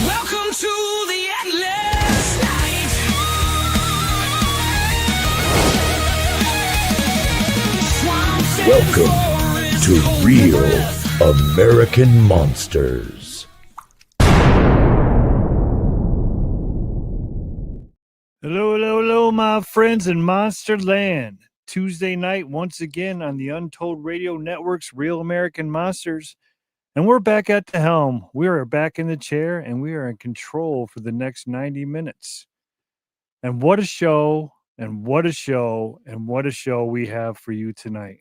Welcome to the endless night. Welcome to Real American Monsters. Hello, my friends in Monsterland. Tuesday night, once again on the Untold Radio Network's Real American Monsters. And we're back at the helm. We are back in the chair, and we are in control for the next 90 minutes. And what a show, and what a show, and what a show we have for you tonight.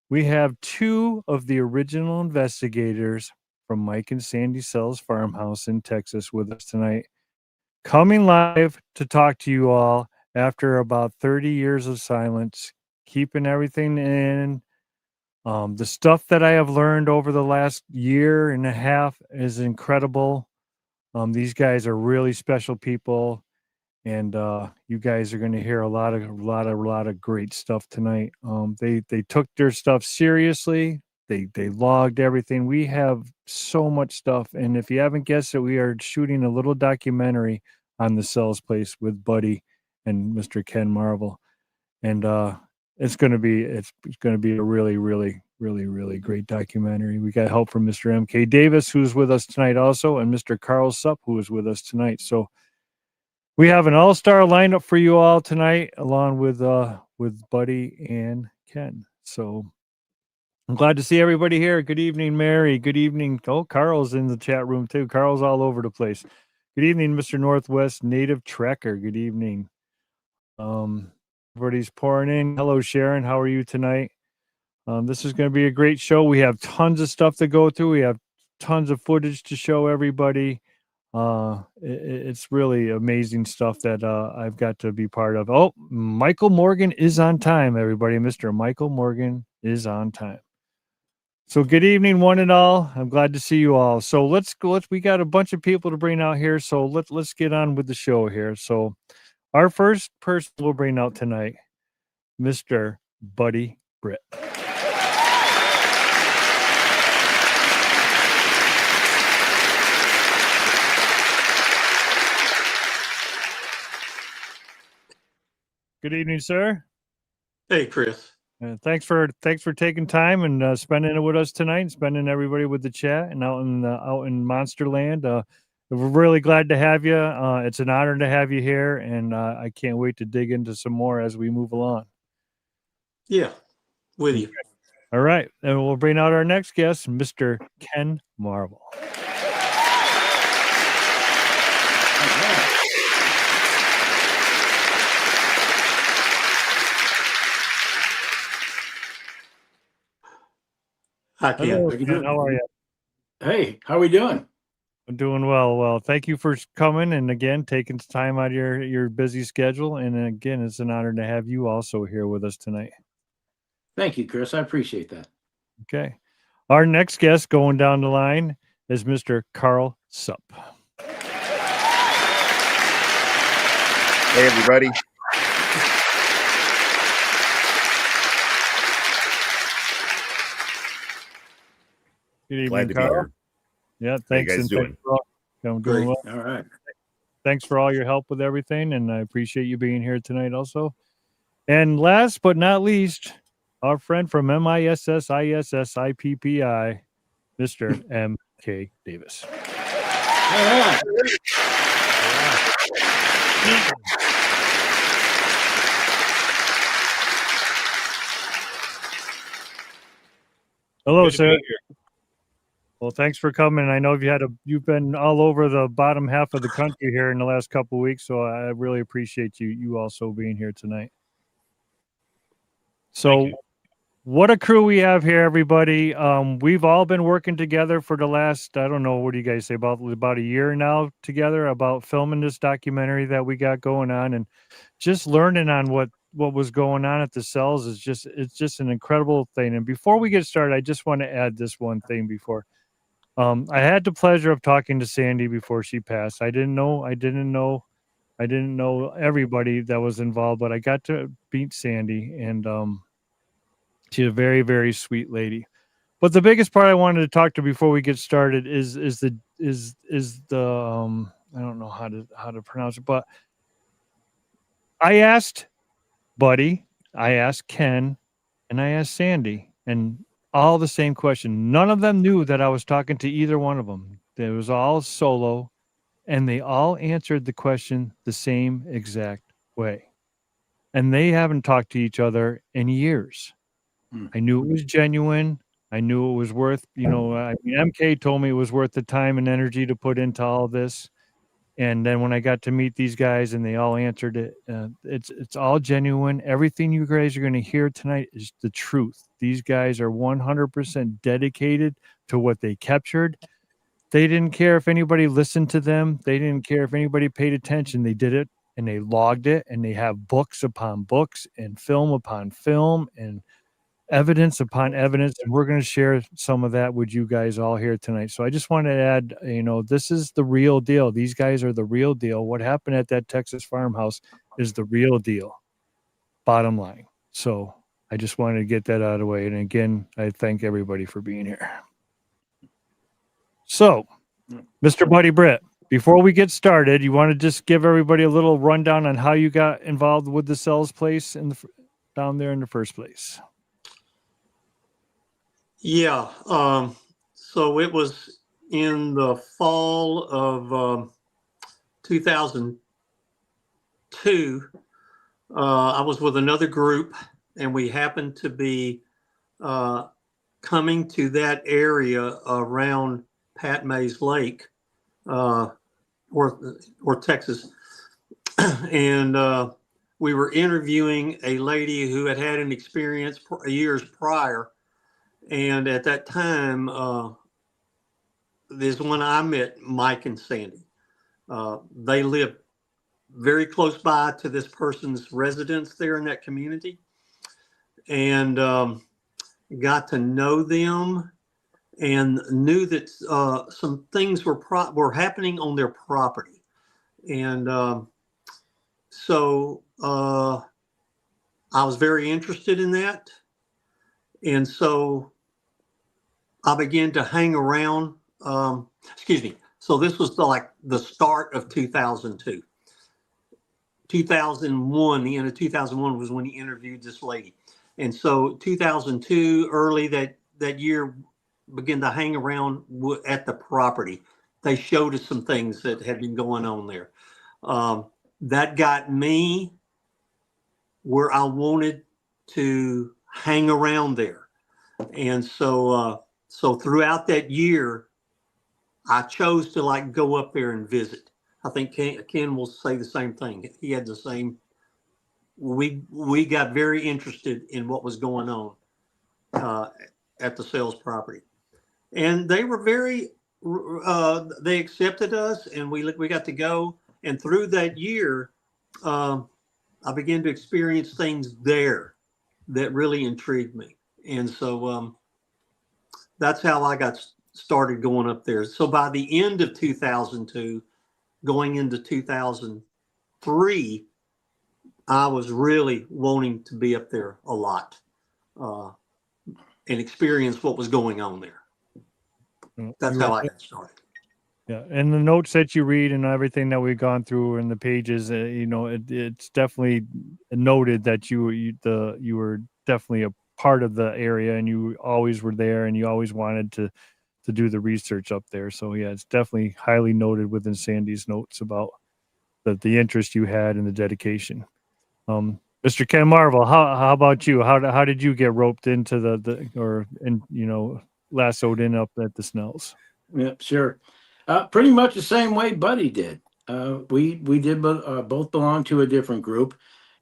We have two of the original investigators from Mike and Sandy Sell's farmhouse in Texas with us tonight, coming live to talk to you all after about 30 years of silence, keeping everything in. The stuff that I have learned over the last year and a half is incredible. These guys are really special people, and you guys are going to hear a lot of great stuff tonight. They took their stuff seriously. They logged everything. We have so much stuff, and if you haven't guessed it, we are shooting a little documentary on the Cells place with Buddy and Mr. Ken Marvel, and it's going to be a really great documentary. We got help from Mr. M.K. Davis, who's with us tonight also, and Mr. Carl Supp, who is with us tonight. So we have an all-star lineup for you all tonight, along with Buddy and Ken. So I'm glad to see everybody here. Good evening, Mary. Good evening. Oh, Carl's in the chat room too. Carl's all over the place. Good evening, Mr. Northwest Native Trekker. Good evening. Everybody's pouring in. Hello, Sharon. How are you tonight? This is going to be a great show. We have tons of stuff to go through. We have tons of footage to show everybody. It's really amazing stuff that I've got to be part of. Oh, Michael Morgan is on time, everybody. Mr. Michael Morgan is on time. So good evening, one and all. I'm glad to see you all. So let's we got a bunch of people to bring out here. So let's get on with the show here. So our first person we'll bring out tonight, Mr. Buddy Britt. Good evening, sir. Hey, Chris. Thanks for taking time and spending it with us tonight, and spending everybody with the chat and out in Monsterland. We're really glad to have you. It's an honor to have you here, and I can't wait to dig into some more as we move along. Yeah, with you. All right, and we'll bring out our next guest, Mr. Ken Marvel. Hi, Ken. Hello, Ken. How are you? Hey, how are we doing? I'm doing well. Well, thank you for coming and again taking time out of your busy schedule. And again, it's an honor to have you also here with us tonight. Thank you, Chris. I appreciate that. Okay. Our next guest going down the line is Mr. Carl Supp. Hey, everybody. Good evening, Glad to Carl. be here. Yeah, thanks. How you guys doing? I'm doing well. All right. Thanks for all your help with everything, and I appreciate you being here tonight also. And last but not least, our friend from MISSISSIPPI, Mr. M.K. Davis. All right. Hello, Good to sir. be here. Well, thanks for coming. I know you've been all over the bottom half of the country here in the last couple of weeks, so I really appreciate you also being here tonight. So, what a crew we have here, everybody. We've all been working together for the last, I don't know, what do you guys say, about a year now together about filming this documentary that we got going on, and just learning on what was going on at the cells is it's just an incredible thing. And before we get started, I just want to add this one thing before. I had the pleasure of talking to Sandy before she passed. I didn't know everybody that was involved, but I got to meet Sandy, and she's a very, very sweet lady. But the biggest part I wanted to talk to before we get started is the the I don't know how to pronounce it, but I asked Buddy, I asked Ken, and I asked Sandy, and all the same question. None of them knew that I was talking to either one of them. It was all solo, and they all answered the question the same exact way. And they haven't talked to each other in years. I knew it was genuine. I knew it was worth, I mean, MK told me it was worth the time and energy to put into all this. And then when I got to meet these guys and they all answered it, it's all genuine. Everything you guys are going to hear tonight is the truth. These guys are 100% dedicated to what they captured. They didn't care if anybody listened to them. They didn't care if anybody paid attention. They did it and they logged it, and they have books upon books and film upon film and evidence upon evidence, and we're going to share some of that with you guys all here tonight. So I just want to add, this is the real deal. These guys are the real deal. What happened at that Texas farmhouse is the real deal, bottom line. So I just wanted to get that out of the way. And again, I thank everybody for being here. So, Mr. Buddy Britt, before we get started, you want to just give everybody a little rundown on how you got involved with the Cells place down there in the first place? Yeah. So it was in the fall of 2002. I was with another group, and we happened to be coming to that area around Pat Mays Lake, or Texas, and we were interviewing a lady who had had an experience years prior. And at that time, there's when I met Mike and Sandy. They lived very close by to this person's residence there in that community, and got to know them and knew that some things were happening on their property. And so I was very interested in that. And so I began to hang around. So this was the start of 2002. 2001, the end of 2001 was when he interviewed this lady. And so 2002, early that year, began to hang around at the property. They showed us some things that had been going on there. That got me where I wanted to hang around there. And so throughout that year, I chose to go up there and visit. I think Ken will say the same thing. He had the same. We got very interested in what was going on at the Cells property, and they were very. They accepted us, and we got to go. And through that year, I began to experience things there that really intrigued me, and so that's how I got started going up there. So by the end of 2002, going into 2003, I was really wanting to be up there a lot and experience what was going on there. That's how I got started. Yeah, and the notes that you read and everything that we've gone through in the pages, it's definitely noted that you were definitely a part of the area, and you always were there, and you always wanted to do the research up there. So yeah, it's definitely highly noted within Sandy's notes about the interest you had and the dedication. Mr. Ken Marvel, how about you? How did you get roped into lassoed in up at the Snells? Yeah, sure. Pretty much the same way Buddy did. We did both belong to a different group,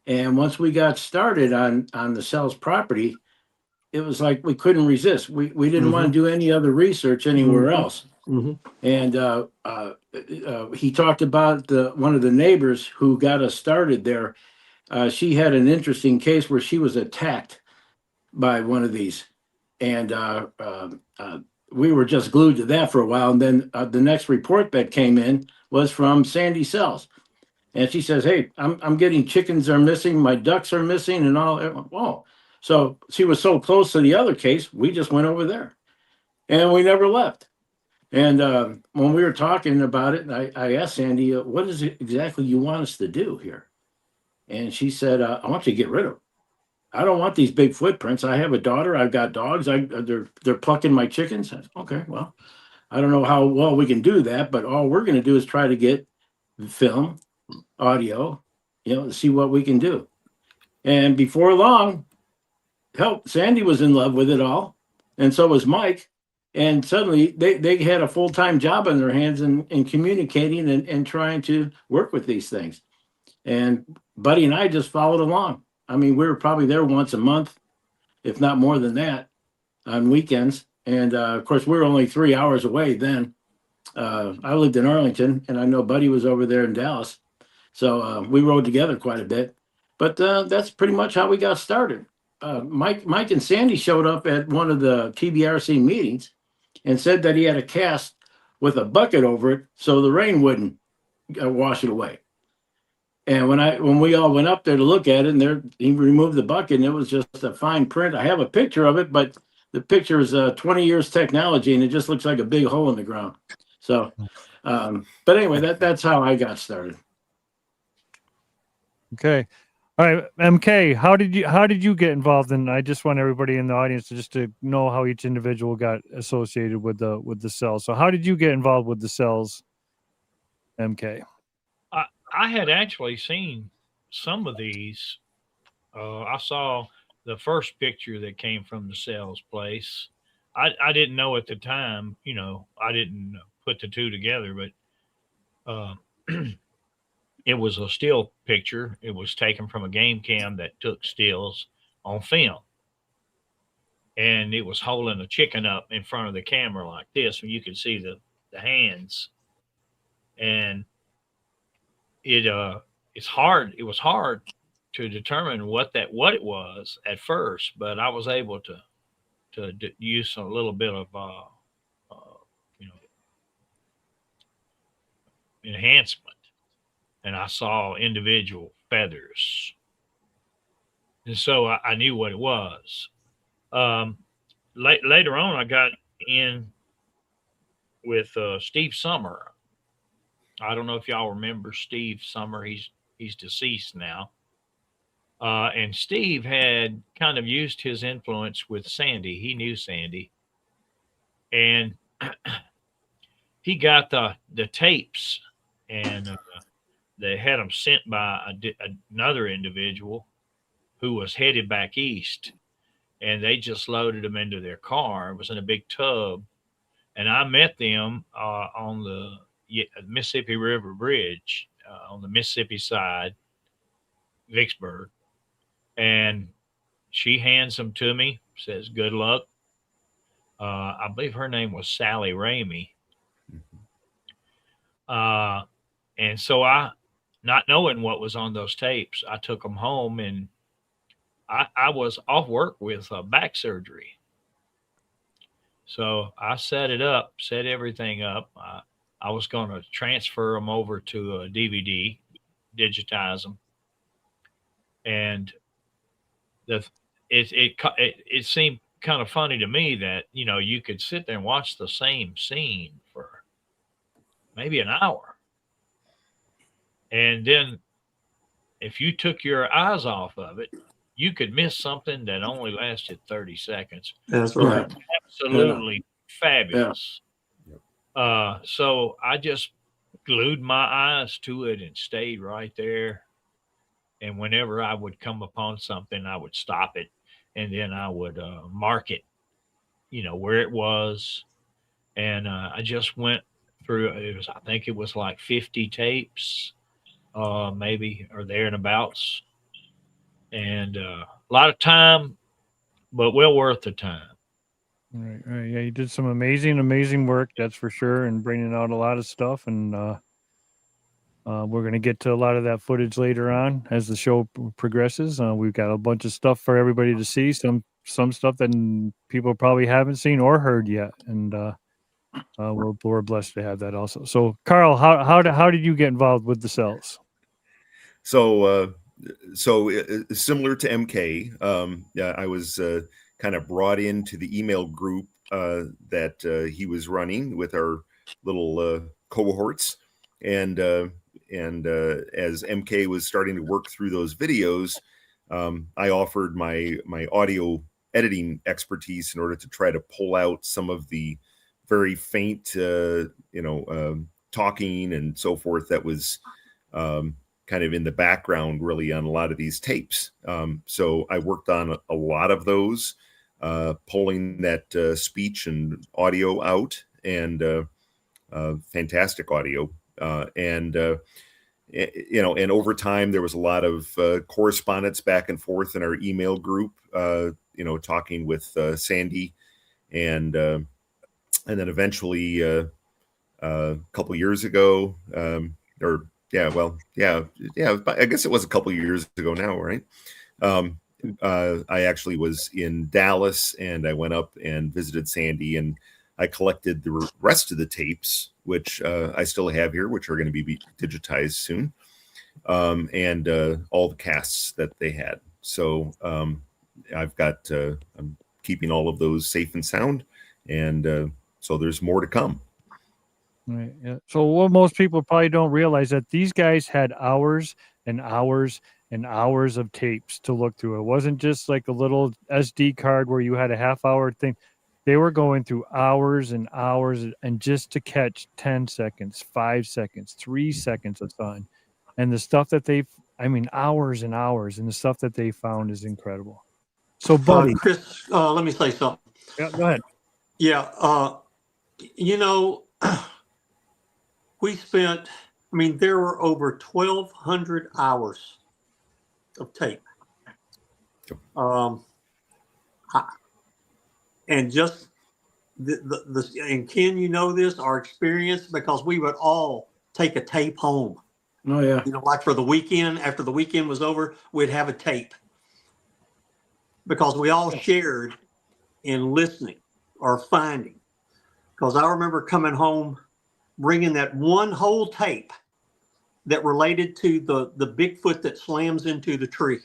and once we got started on the Cells property, it was like we couldn't resist. We didn't want to do any other research anywhere else. And he talked about one of the neighbors who got us started there. She had an interesting case where she was attacked by one of these, and we were just glued to that for a while. And then the next report that came in was from Sandy Cells, and she says, "Hey, I'm getting chickens are missing, my ducks are missing, and all." Whoa! So she was so close to the other case, we just went over there, and we never left. And when we were talking about it, I asked Sandy, what is it exactly you want us to do here? And she said, I want you to get rid of them. I don't want these big footprints. I have a daughter. I've got dogs. They're plucking my chickens. I said, okay, well, I don't know how well we can do that, but all we're going to do is try to get film, audio, see what we can do. And before long, help, Sandy was in love with it all, and so was Mike. And suddenly they had a full-time job on their hands in communicating and trying to work with these things. And Buddy and I just followed along. I mean, we were probably there once a month, if not more than that, on weekends. And of course, we were only 3 hours away then. I lived in Arlington, and I know Buddy was over there in Dallas. So we rode together quite a bit. But that's pretty much how we got started. Mike and Sandy showed up at one of the TBRC meetings and said that he had a cast with a bucket over it so the rain wouldn't wash it away. And when we all went up there to look at it, and he removed the bucket, and it was just a fine print. I have a picture of it, but the picture is 20 years technology, and it just looks like a big hole in the ground. So, but anyway, that's how I got started. Okay. All right, MK, how did you get involved in? I just want everybody in the audience to know how each individual got associated with the cells. So how did you get involved with the cells, MK? I had actually seen some of these. I saw the first picture that came from the cells place. I didn't know at the time, I didn't put the two together, but it was a still picture. It was taken from a game cam that took stills on film. And it was holding a chicken up in front of the camera like this, and you could see the hands. And it was hard to determine what it was at first, but I was able to use a little bit of enhancement. And I saw individual feathers. And so I knew what it was. Later on, I got in with Steve Summer. I don't know if y'all remember Steve Summer. He's deceased now. And Steve had kind of used his influence with Sandy. He knew Sandy. And he got the tapes, and they had them sent by another individual who was headed back east, and they just loaded them into their car. It was in a big tub, and I met them on the Mississippi River Bridge on the Mississippi side, Vicksburg, and she hands them to me, says, "Good luck." I believe her name was Sally Ramey. And so I, not knowing what was on those tapes, I took them home, and I was off work with back surgery. So I set everything up. I was going to transfer them over to a DVD, digitize them. And it seemed kind of funny to me that, you could sit there and watch the same scene for maybe an hour. And then if you took your eyes off of it, you could miss something that only lasted 30 seconds. That's right. Absolutely fabulous. Yeah. So I just glued my eyes to it and stayed right there. And whenever I would come upon something, I would stop it, and then I would mark it, where it was. And I just went through, I think it was like 50 tapes, maybe, or there and abouts. And a lot of time, but well worth the time. Right. Yeah, you did some amazing work, that's for sure, and bringing out a lot of stuff. And we're going to get to a lot of that footage later on as the show progresses. We've got a bunch of stuff for everybody to see. Some stuff that people probably haven't seen or heard yet, and we're blessed to have that also. So, Carl, how did you get involved with the cells? So similar to MK, I was kind of brought into the email group that he was running with our little cohorts, and as MK was starting to work through those videos, I offered my audio editing expertise in order to try to pull out some of the very faint, talking and so forth that was kind of in the background really on a lot of these tapes. So I worked on a lot of those, pulling that speech and audio out, and fantastic audio. And over time, there was a lot of correspondence back and forth in our email group, talking with Sandy, and then eventually a couple years ago, I guess it was a couple years ago now, right? I actually was in Dallas, and I went up and visited Sandy, and I collected the rest of the tapes, which I still have here, which are going to be digitized soon, and all the casts that they had. So I've got, I'm keeping all of those safe and sound, and so there's more to come. Right. Yeah. So what most people probably don't realize that these guys had hours and hours and hours of tapes to look through. It wasn't just like a little SD card where you had a half-hour thing. They were going through hours and hours, and just to catch 10 seconds, 5 seconds, 3 seconds of fun. And the stuff that hours and hours, and the stuff that they found is incredible. So, buddy, Chris, let me say something. Yeah, go ahead. Yeah, we spent, there were over 1,200 hours of tape. And just and Ken, this, our experience, because we would all take a tape home. Oh, yeah. Like for the weekend, after the weekend was over, we'd have a tape. Because we all shared in listening or finding. Because I remember coming home, bringing that one whole tape that related to the Bigfoot that slams into the tree,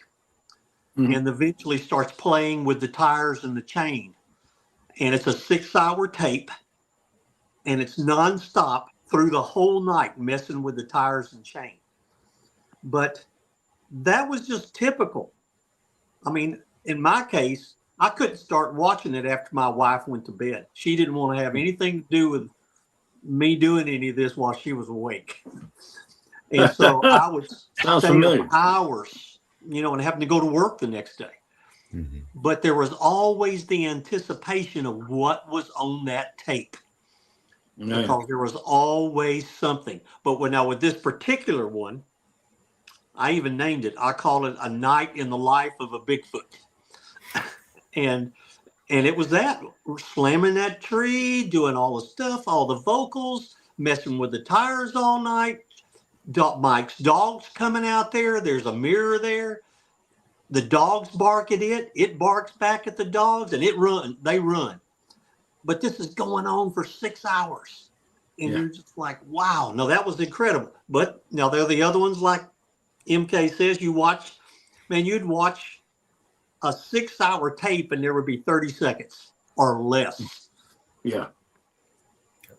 and eventually starts playing with the tires and the chain. And it's a 6-hour tape, and it's nonstop through the whole night messing with the tires and chain. But that was just typical. In my case, I couldn't start watching it after my wife went to bed. She didn't want to have anything to do with me doing any of this while she was awake. And so I would stay up hours, and having to go to work the next day. Mm-hmm. But there was always the anticipation of what was on that tape. Nice. Because there was always something. But with this particular one, I even named it. I call it A Night in the Life of a Bigfoot. And it was that. We're slamming that tree, doing all the stuff, all the vocals, messing with the tires all night. Mike's dog's coming out there. There's a mirror there. The dogs bark at it. It barks back at the dogs, and they run. But this is going on for 6 hours. And you're just like, wow. No, that was incredible. But now there are the other ones, like MK says, you'd watch a 6-hour tape and there would be 30 seconds or less. Yeah.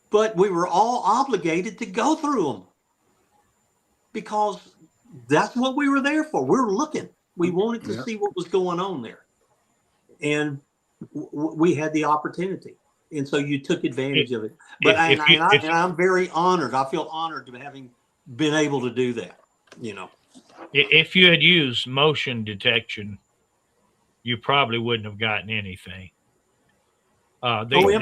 But we were all obligated to go through them because that's what we were there for. We were looking. We wanted to see what was going on there. And we had the opportunity. And so you took advantage of it. But I'm very honored. I feel honored to having been able to do that, If you had used motion detection, you probably wouldn't have gotten anything. We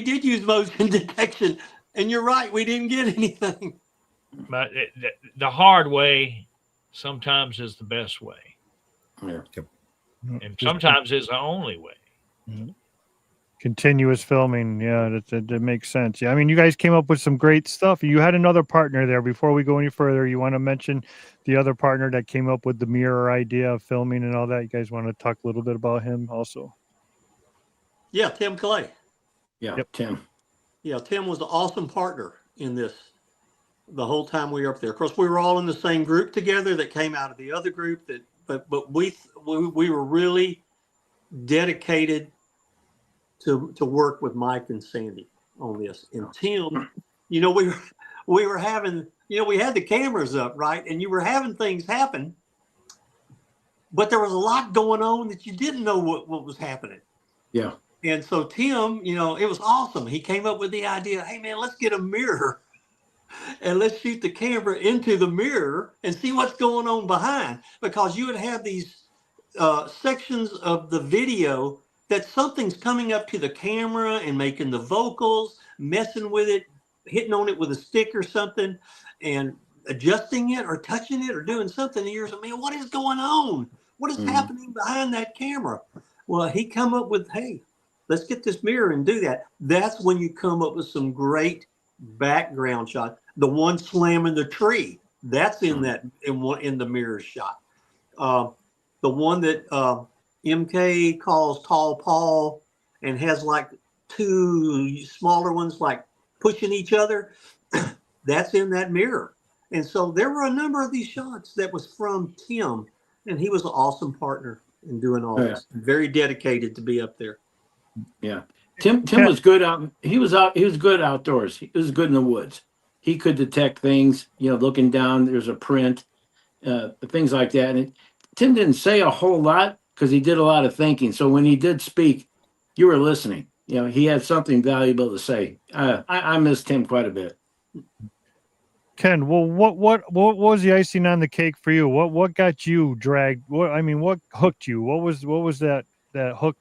did use motion detection, and you're right, we didn't get anything. But the hard way sometimes is the best way. Yeah. And sometimes is the only way. Mm-hmm. Continuous filming. Yeah, that makes sense. Yeah. You guys came up with some great stuff. You had another partner there. Before we go any further, you want to mention the other partner that came up with the mirror idea of filming and all that? You guys want to talk a little bit about him also? Yeah, Tim Clay. Yeah, yep. Tim. Yeah, Tim was an awesome partner in this the whole time we were up there. Of course, we were all in the same group together that came out of the other group. But we were really dedicated to work with Mike and Sandy on this. And Tim, you know, we were having, you know, we had the cameras up, right? And you were having things happen, but there was a lot going on that you didn't know what was happening. Yeah. And so Tim, you know, it was awesome. He came up with the idea, hey man, let's get a mirror and let's shoot the camera into the mirror and see what's going on behind, because you would have these sections of the video that something's coming up to the camera and making the vocals, messing with it, hitting on it with a stick or something, and adjusting it or touching it or doing something. And you're like, man, what is going on? What is happening behind that camera? Well, he come up with, hey, let's get this mirror and do that. That's when you come up with some great background shot. The one slamming the tree, that's in that in the mirror shot. The one that MK calls Tall Paul and has like two smaller ones like pushing each other, that's in that mirror. And so there were a number of these shots that was from Tim, and he was an awesome partner in doing all this. Very dedicated to be up there. Yeah. Tim was good out. He was good outdoors. He was good in the woods. He could detect things, you know, looking down, there's a print, things like that. And Tim didn't say a whole lot because he did a lot of thinking. So when he did speak, you were listening. You know, he had something valuable to say. I miss Tim quite a bit. Ken, well, what was the icing on the cake for you? What got you dragged? What hooked you? What was that hook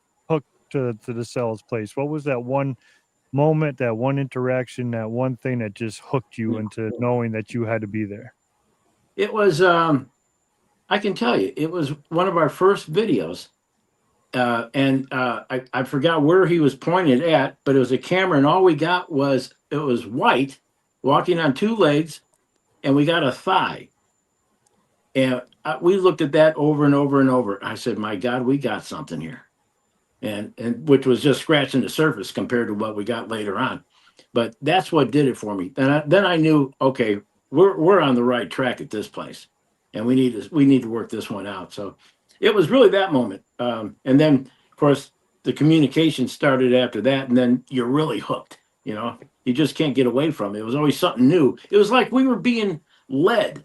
to the Cells place? What was that one moment, that one interaction, that one thing that just hooked you into knowing that you had to be there? It was I can tell you, it was one of our first videos. I forgot where he was pointed at, but it was a camera, and all we got was white walking on two legs, and we got a thigh. And we looked at that over and over and over. I said, my God, we got something here. And which was just scratching the surface compared to what we got later on. But that's what did it for me. Then I knew, okay, we're on the right track at this place, and we need to work this one out. So it was really that moment. And then, of course, the communication started after that, and then you're really hooked. You know, you just can't get away from it. It was always something new. It was like we were being led.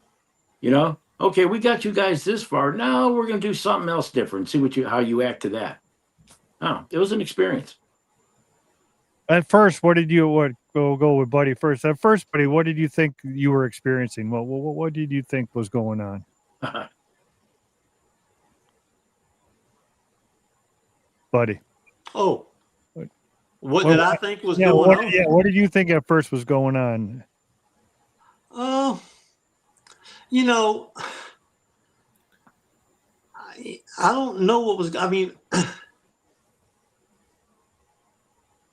You know, okay, we got you guys this far. Now we're going to do something else different. See how you act to that. Oh, it was an experience. At first, go with Buddy first. At first, Buddy, what did you think you were experiencing? What did you think was going on? Buddy. Oh, what did I think was going on? Yeah, what did you think at first was going on? Oh, you know, I don't know what was. I mean,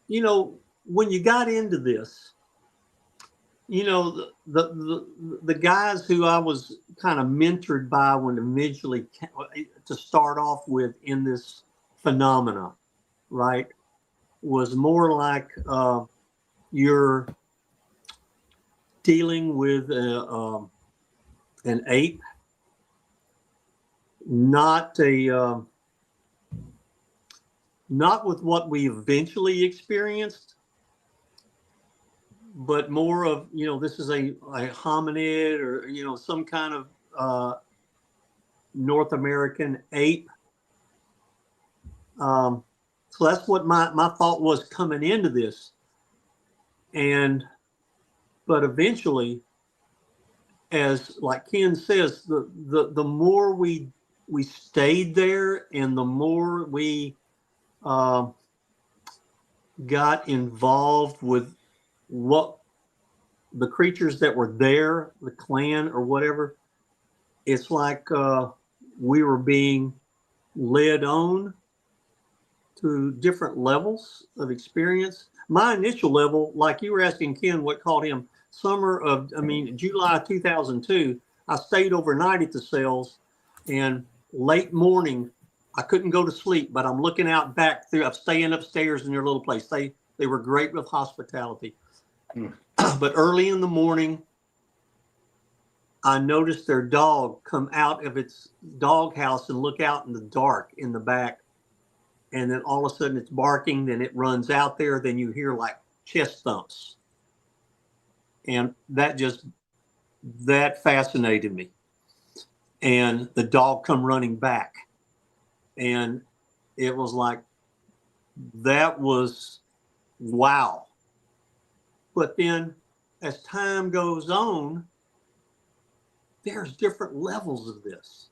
you know, when you got into this, you know, the guys who I was kind of mentored by when eventually to start off with in this phenomena, right, was more like you're dealing with an ape, not with what we eventually experienced, but more of, you know, this is a hominid, or, you know, some kind of North American ape. So that's what my thought was coming into this. But eventually, as like Ken says, the more we stayed there, and the more we got involved with what the creatures that were there, the clan or whatever, it's like we were being led on to different levels of experience. My initial level, like you were asking Ken, what called him, July 2002, I stayed overnight at the Cells, and late morning, I couldn't go to sleep, but I'm looking out back I'm staying upstairs in their little place. They were great with hospitality. But early in the morning, I noticed their dog come out of its dog house and look out in the dark in the back. and then all of a sudden it's barking, then it runs out there, then you hear like chest thumps. And that fascinated me. And the dog come running back. And it was like, that was wow. But then as time goes on, there's different levels of this.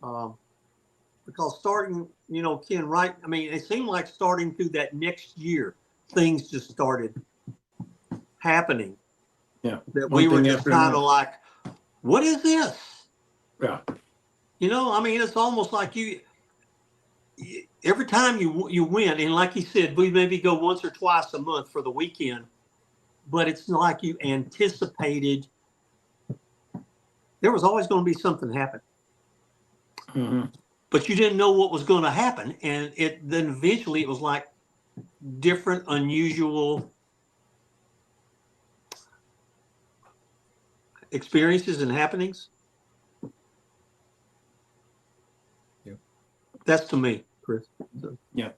Because starting, Ken, right? I mean, it seemed like starting through that next year, things just started happening. Yeah. That we were just kind of like, what is this? Yeah. I mean, it's almost like every time you went, and like you said, we maybe go once or twice a month for the weekend, but it's like you anticipated there was always going to be something happen. Mm-hmm. But you didn't know what was going to happen. And then eventually it was like different, unusual experiences and happenings. Yeah. That's to me, Chris. So. Yeah.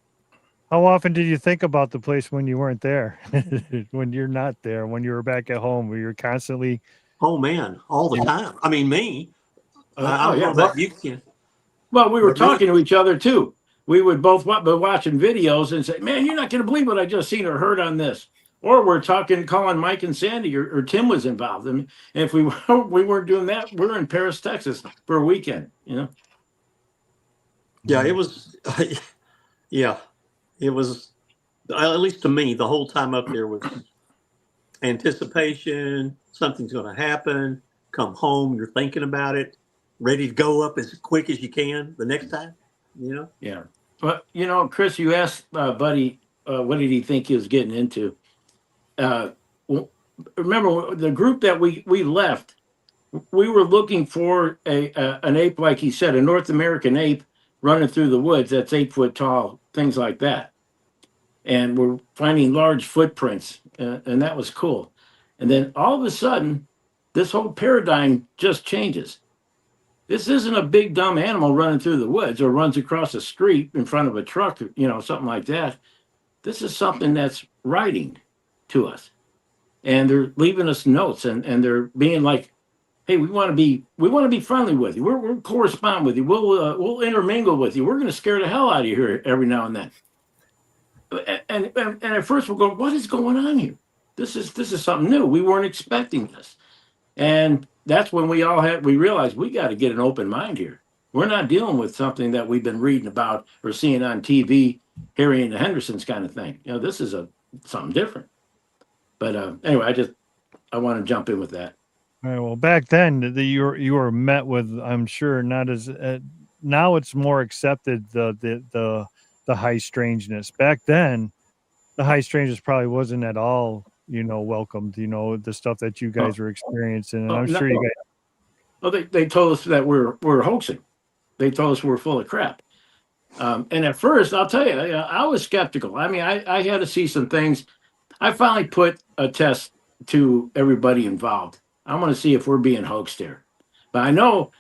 How often did you think about the place when you weren't there? When you're not there, when you were back at home, where you're constantly... Oh man, all the time. I mean, me. I don't know about you, Ken. Well, we were But me- talking to each other too. We would both be watching videos and say, "Man, you're not going to believe what I just seen or heard on this." Or we're calling Mike and Sandy, or Tim was involved. And if we weren't doing that, we're in Paris, Texas for a weekend. Yeah, it was. Yeah, it was. At least to me, the whole time up there was anticipation. Something's going to happen. Come home, you're thinking about it, ready to go up as quick as you can the next time. Yeah. But Chris, you asked Buddy, what did he think he was getting into? Well, remember the group that we left, we were looking for an ape, like he said, a North American ape running through the woods that's 8 foot tall, things like that. And we're finding large footprints, and that was cool. And then all of a sudden, this whole paradigm just changes. This isn't a big dumb animal running through the woods or runs across a street in front of a truck, something like that. This is something that's writing to us, and they're leaving us notes, and they're being like, "Hey, we want to be friendly with you. We'll correspond with you. We'll intermingle with you. We're going to scare the hell out of you here every now and then." And at first we'll go, "What is going on here? This is something new. We weren't expecting this." And that's when we realized we got to get an open mind here. We're not dealing with something that we've been reading about or seeing on TV, Harry and the Hendersons kind of thing. This is something different. But anyway, I want to jump in with that. All right, well, back then you were met with, I'm sure, not as now it's more accepted, the high strangeness. Back then, the high strangeness probably wasn't at all welcomed. The stuff that you guys were experiencing, and I'm sure you guys. Well, they told us that we're hoaxing. They told us we're full of crap. And at first, I'll tell you, I was skeptical. I mean, I had to see some things. I finally put a test to everybody involved. I want to see if we're being hoaxed here. But I know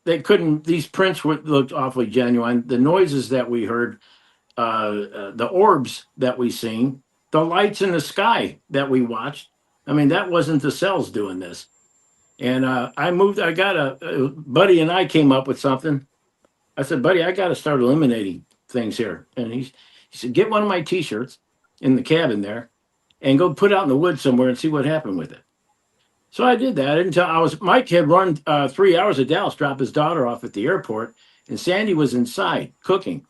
they couldn't. These prints looked awfully genuine. The noises that we heard, the orbs that we seen, the lights in the sky that we watched. I mean, that wasn't the cells doing this. And I got Buddy and I came up with something. I said, "Buddy, I got to start eliminating things here." And he said, "Get one of my T-shirts in the cabin there and go put out in the woods somewhere and see what happened with it." So I did that until Mike had run 3 hours to Dallas, drop his daughter off at the airport, and Sandy was inside cooking.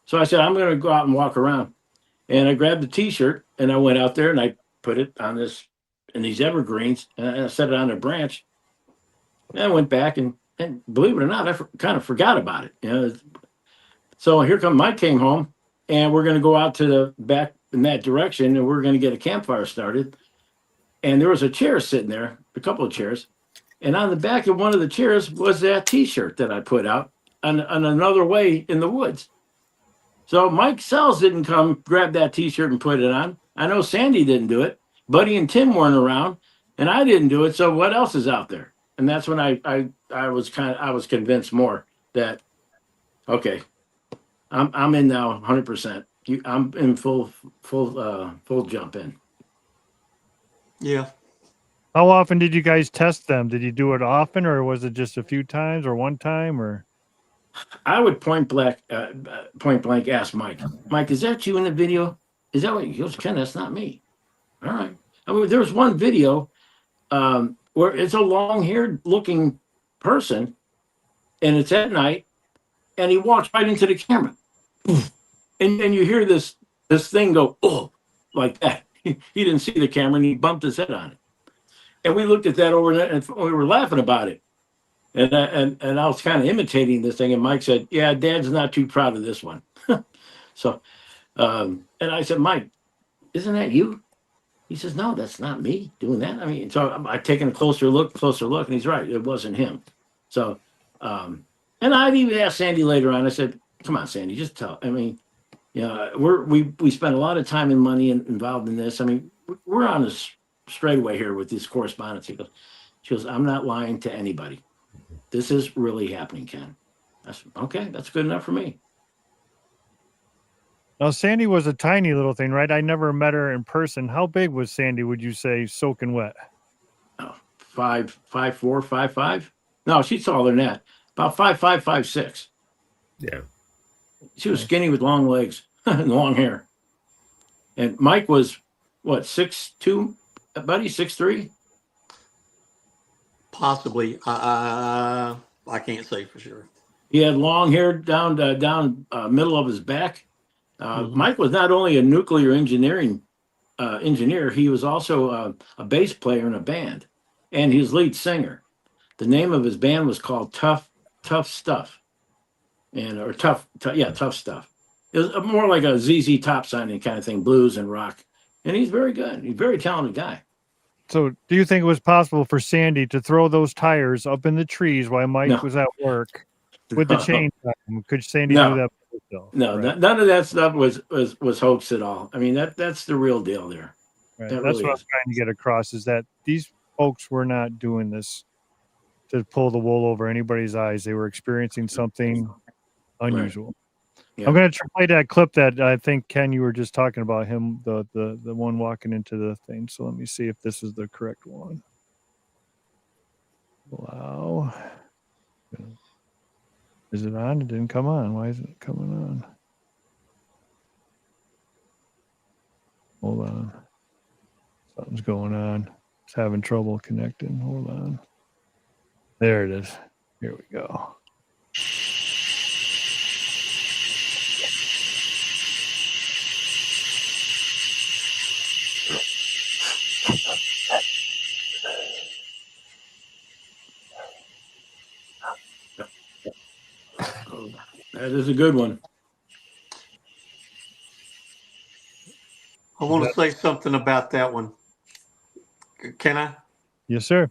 So I said, "I'm going to go out and walk around." And I grabbed the T-shirt and I went out there and I put it on these evergreens, and I set it on a branch. And I went back and believe it or not, I kind of forgot about it. So here Mike came home, and we're going to go out to the back in that direction, and we're going to get a campfire started. And there was a chair sitting there, a couple of chairs, and on the back of one of the chairs was that T-shirt that I put out on another way in the woods. So Mike Sells didn't come grab that T-shirt and put it on. I know Sandy didn't do it. Buddy and Tim weren't around, and I didn't do it. So what else is out there? And that's when I was convinced more that, okay, I'm in now 100%. I'm in full jump in. Yeah. How often did you guys test them? Did you do it often, or was it just a few times, or one time, or? I would point blank ask Mike. Mike, is that you in the video? Is that what he goes? Ken, that's not me. All right. I mean, there's one video where it's a long-haired looking person, and it's at night, and he walks right into the camera, and you hear this thing go, oh, like that. He didn't see the camera, and he bumped his head on it. And we looked at that over there, and we were laughing about it. And I was kind of imitating this thing, and Mike said, "Yeah, Dad's not too proud of this one." So, and I said, "Mike, isn't that you?" He says, "No, that's not me doing that." I mean, so I'm taking a closer look, and he's right. It wasn't him. So, and I'd even asked Sandy later on. I said, "Come on, Sandy, just tell." I mean, we spent a lot of time and money involved in this. I mean, we're on this straightaway here with this correspondence. She goes, "I'm not lying to anybody. This is really happening, Ken." That's okay. That's good enough for me. Now, Sandy was a tiny little thing, right? I never met her in person. How big was Sandy, would you say, soaking wet? Oh, 5'4", 5'5". No, she's taller than that. About 5'5", 5'6". Yeah. She was skinny with long legs and long hair. And Mike was what, 6'2", buddy, 6'3"? Possibly. I can't say for sure. He had long hair down middle of his back. Mike was not only a nuclear engineer, he was also a bass player in a band, and his lead singer. The name of his band was called Tough Stuff, Tough Stuff. It was more like a ZZ Top sounding kind of thing, blues and rock. And he's very good. He's a very talented guy. So, do you think it was possible for Sandy to throw those tires up in the trees while Mike was at work with the chain? Could Sandy do that by herself? No, right. none of that stuff was hoax at all. I mean, that's the real deal there. Right. That That's really what I'm is. trying to get across, is that these folks were not doing this to pull the wool over anybody's eyes. They were experiencing something unusual. Yeah. I'm going to play that clip that I think, Ken, you were just talking about him, the one walking into the thing. So let me see if this is the correct one. Wow. Is it on? It didn't come on. Why isn't it coming on? Hold on. Something's going on. It's having trouble connecting. Hold on. There it is. Here we go. That is a good one. I want to say something about that one. Can I? Yes, sir.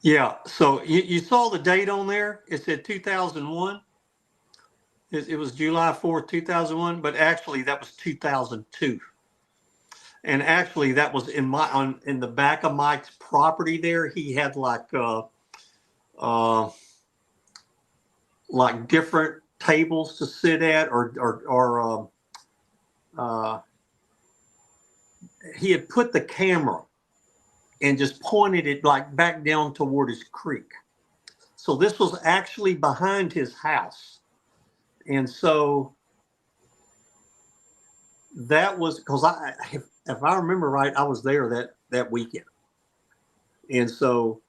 Yeah. So you saw the date on there. It said 2001. It was July 4th, 2001, but actually that was 2002. And actually that was in the back of Mike's property there. He had like different tables to sit at, or he had put the camera and just pointed it like back down toward his creek. So this was actually behind his house. And so that was because if I remember right, I was there that weekend. And so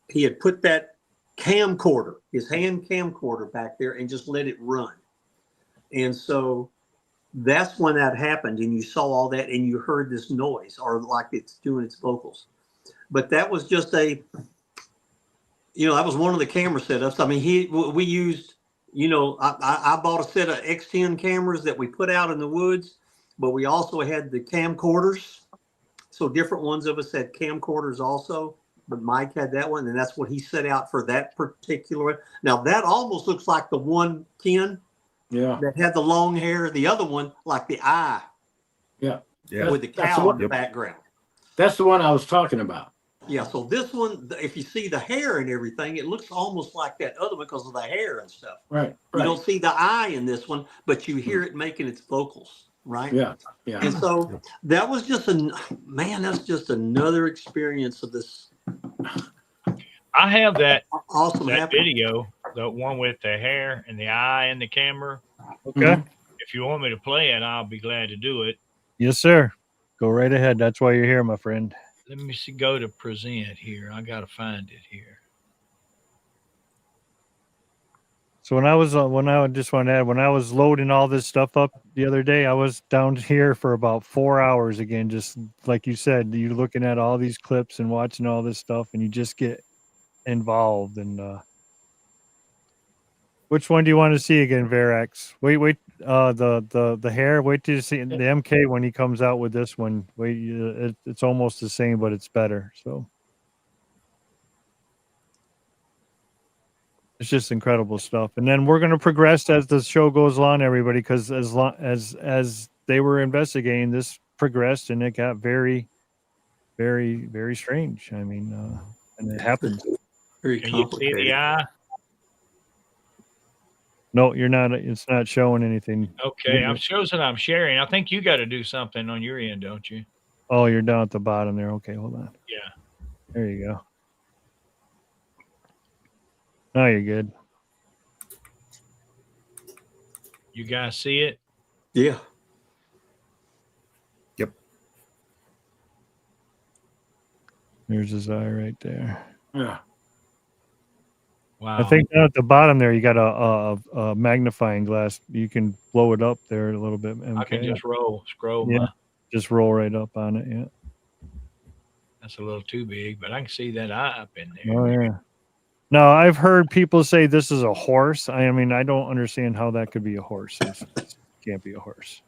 he had put that camcorder, his hand camcorder back there, and just let it run. And so that's when that happened. And you saw all that and you heard this noise, or like it's doing its vocals. But that was just that was one of the camera setups. I mean, we used, I bought a set of X10 cameras that we put out in the woods, but we also had the camcorders. So different ones of us had camcorders also, but Mike had that one, and that's what he set out for that particular. Now that almost looks like the one, Ken, that had the long hair. The other one, like the eye, yeah, with the cow in the background. That's the one I was talking about. Yeah, so this one, if you see the hair and everything, it looks almost like that other one because of the hair and stuff. Right. You Right. don't see the eye in this one, but you hear it making its vocals, right? Yeah. Yeah. And so that was just man, that's just another experience of this I have that awesome happening. video, the one with the hair and the eye and the camera. Okay. Mhm. If you want me to play it, I'll be glad to do it. Yes, sir. Go right ahead. That's why you're here, my friend. Let me see. Go to present here. I got to find it here. So when I just want to add, when I was loading all this stuff up the other day, I was down here for about 4 hours again, just like you said, you're looking at all these clips and watching all this stuff, and you just get involved. And which one do you want to see again, Verax? Wait, the hair. Wait till you see the MK when he comes out with this one. Wait, it's almost the same, but it's better. So. It's just incredible stuff. And then we're going to progress as the show goes on, everybody, because as they were investigating, this progressed and it got very, very, very strange. I mean, and it happened. Very Can you see complicated. the eye? No, you're not. It's not showing anything. Okay, I'm shows that I'm sharing. I think you got to do something on your end, don't you? Oh, you're down at the bottom there. Okay, hold on. Yeah. There you go. Oh, you're good. You guys see it? Yeah. Yep. There's his eye right there. Yeah. Wow. I think down at the bottom there, you got a magnifying glass. You can blow it up there a little bit. MK. I can just scroll. Yeah. Just roll right up on it. Yeah. That's a little too big, but I can see that eye up in there. Oh yeah. No, I've heard people say this is a horse. I mean, I don't understand how that could be a horse. It can't be a horse.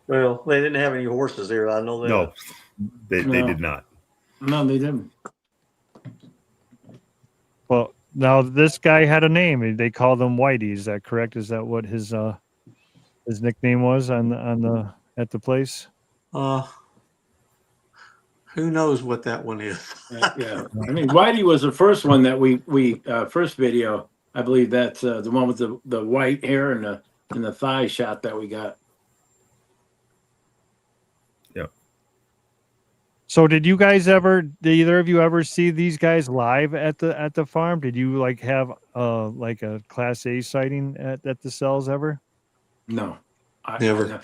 Well, they didn't have any horses there. I know that. No, they did not. No, they didn't. Well, now this guy had a name. They called him Whitey. Is that correct? Is that what his nickname was at the place? Who knows what that one is? Yeah. I mean, Whitey was the first one that we first video. I believe that's the one with the white hair and the thigh shot that we got. Yep. So did either of you ever see these guys live at the farm? Did you like have like a Class A sighting at the cells ever? No, Never.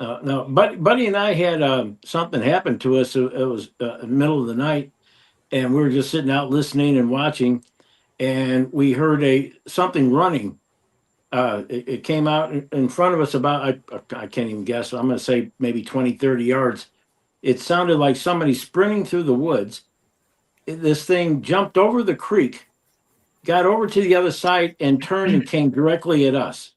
No, Buddy and I had something happen to us. It was middle of the night, and we were just sitting out listening and watching, and we heard something running. It came out in front of us about, I can't even guess. I'm going to say maybe 20, 30 yards. It sounded like somebody sprinting through the woods. This thing jumped over the creek, got over to the other side, and turned and came directly at us.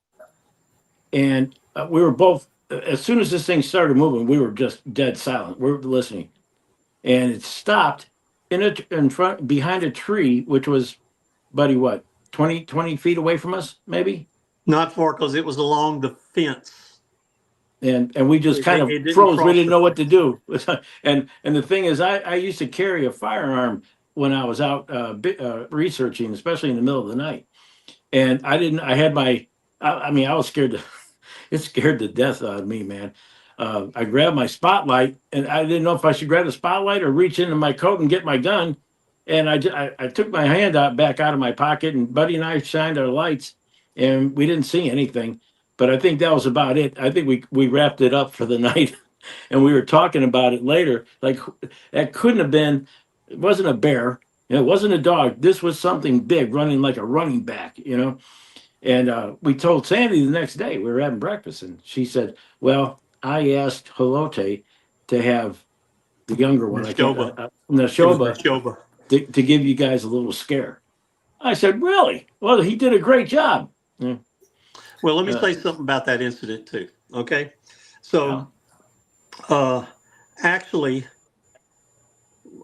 And we were both, as soon as this thing started moving, we were just dead silent. We were listening, and it stopped in front behind a tree, which was, Buddy, what, 20 feet away from us, maybe? Not far, because it was along the fence. And we just kind of It didn't froze. We cross didn't the know what to do. And the thing is, I used to carry a firearm when I was out researching, especially in the middle of the night. And I had my, I mean, I was scared to. It scared the death out of me, man. I grabbed my spotlight, and I didn't know if I should grab the spotlight or reach into my coat and get my gun. And I took my hand back out of my pocket, and Buddy and I shined our lights, and we didn't see anything. But I think that was about it. I think we wrapped it up for the night, and we were talking about it later. Like, that couldn't have been. It wasn't a bear. It wasn't a dog. This was something big running like a running back, you know. And we told Sandy the next day, we were having breakfast, and she said, well, I asked Holote to have the younger one, Neshoba. to give you guys a little scare. I said, really? Well, he did a great job. Yeah. Well, let me say something about that incident too. Okay. So, actually,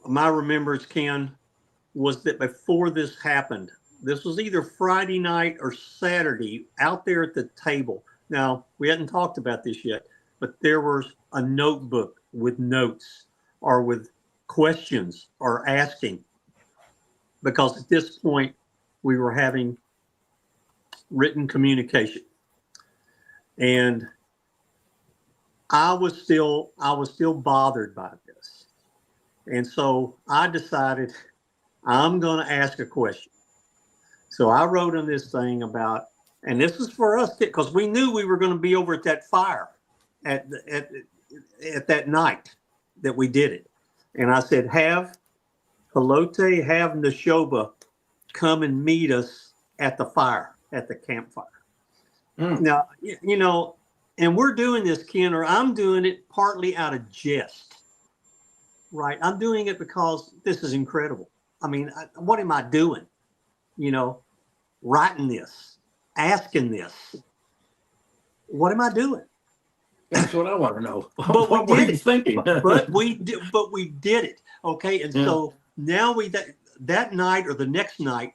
my remembrance, Ken, was that before this happened, this was either Friday night or Saturday out there at the table. Now, we hadn't talked about this yet, but there was a notebook with notes or with questions or asking, because at this point we were having written communication, and I was still bothered by this. And so I decided I'm going to ask a question. So I wrote on this thing about, and this is for us because we knew we were going to be over at that fire at that night that we did it. And I said, have Pelote, have Neshoba come and meet us at the fire, at the campfire. Now, you know, and we're doing this, Ken, or I'm doing it partly out of jest, right? I'm doing it because this is incredible. I mean, what am I doing? You know, writing this, asking this. What am I doing? That's what I want to know. But What we were did you it. thinking? But we did it. Okay, and so now that night or the next night,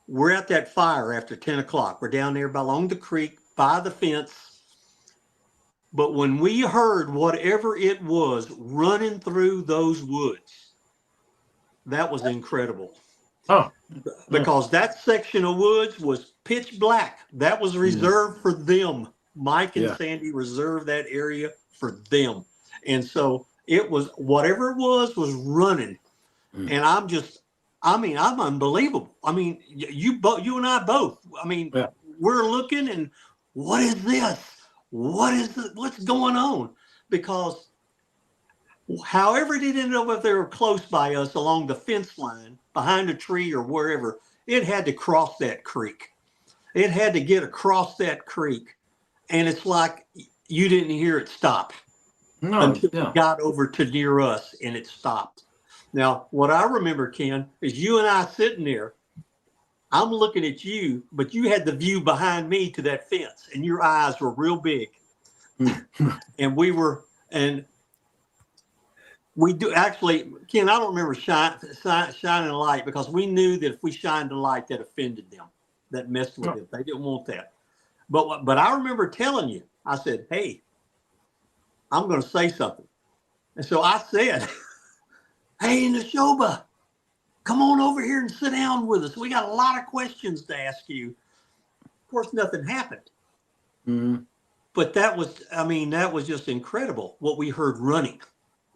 we're at that fire after 10 o'clock. We're down there along the creek by the fence. But when we heard whatever it was running through those woods, that was incredible. Oh, Because that section of woods was pitch black. That was reserved for them. Mike and Sandy reserved that area for them. And so it was, whatever it was running. And I'm unbelievable. I mean, you and I both. I mean, we're looking and what is this? What's going on? Because however it ended up, if they were close by us along the fence line, behind a tree or wherever, it had to cross that creek. It had to get across that creek. And it's like you didn't hear it stop until it got over to near us and it stopped. Now, what I remember, Ken, is you and I sitting there. I'm looking at you, but you had the view behind me to that fence and your eyes were real big. And we do actually, Ken, I don't remember shining a light because we knew that if we shined a light, that offended them, that messed with them. They didn't want that. But I remember telling you, I said, hey, I'm going to say something. And so I said, hey, Neshoba, come on over here and sit down with us. We got a lot of questions to ask you. Of course, nothing happened. Mm-hmm. But that was just incredible what we heard running,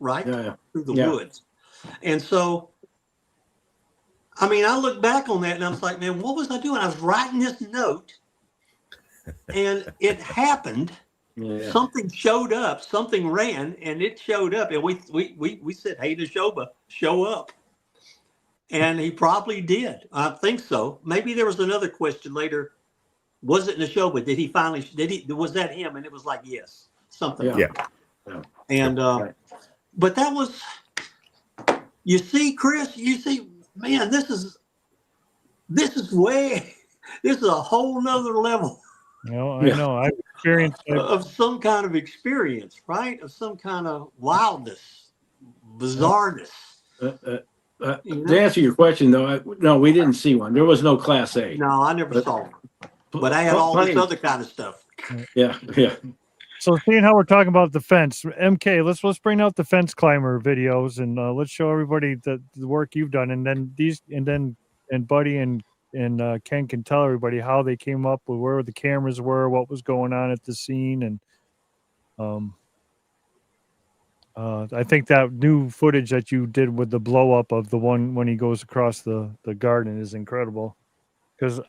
right? Through the woods. And so, I mean, I look back on that and I was like, man, what was I doing? I was writing this note and it happened. Something showed up, something ran, and it showed up. And we said, hey, Neshoba, show up. And he probably did. I think so. Maybe there was another question later. Was it Neshoba? Was that him? And it was like, yes, something. Yeah. And, but that was, you see, Chris, man, this is a whole nother level. No, I know. I've experienced it. Of some kind of experience, right? Of some kind of wildness, bizarreness. To answer your question, though, no, we didn't see one. There was no Class A. No, I never saw one. But I had all this other kind of stuff. Yeah. So seeing how we're talking about the fence, MK, let's bring out the fence climber videos and let's show everybody the work you've done, and then Buddy and Ken can tell everybody how they came up with where the cameras were, what was going on at the scene, and I think that new footage that you did with the blow up of the one when he goes across the garden is incredible, because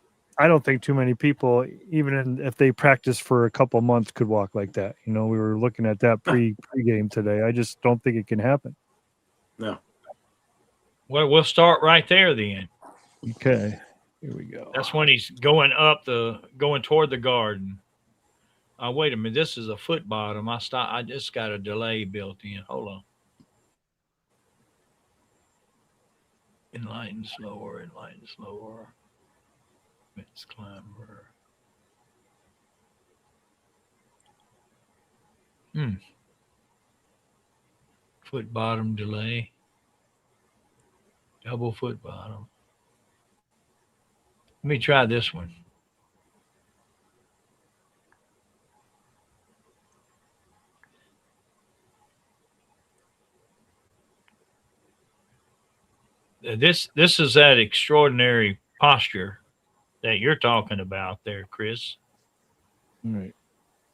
I don't think too many people, even if they practice for a couple months, could walk like that. You know, we were looking at that pre-game today. I just don't think it can happen. No. Well, we'll start right there then. Okay, here we go. That's when he's going toward the garden. Wait a minute. This is a foot bottom. I just got a delay built in. Hold on. Enlighten slower. Fence climber. Foot bottom delay. Double foot bottom. Let me try this one. This is that extraordinary posture that you're talking about there, Chris. All right.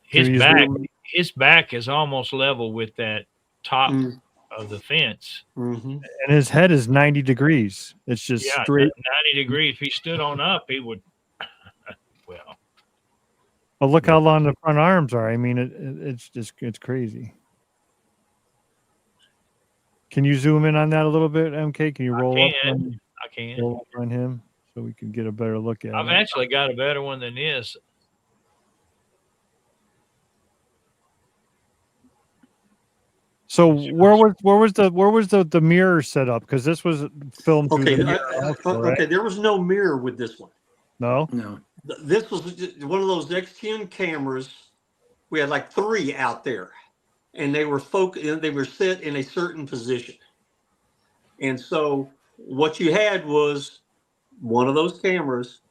His Can you back zoom- his back is almost level with that top Mm. of the fence. Mhm. And his head is 90 degrees. It's just Yeah, straight. 90 degrees. If he stood on up, he would. Well, But look how long the front arms are. I mean, it's crazy. Can you zoom in on that a little bit, MK? Can you roll up I can. on him so we can get a better look at I've it? actually got a better one than this. So where was the mirror set up? Because this was filmed through Okay, the mirror also, right? okay. There was no mirror with this one. No. No. This was one of those X10 cameras. We had like 3 out there, and they were They were set in a certain position. And so what you had was one of those cameras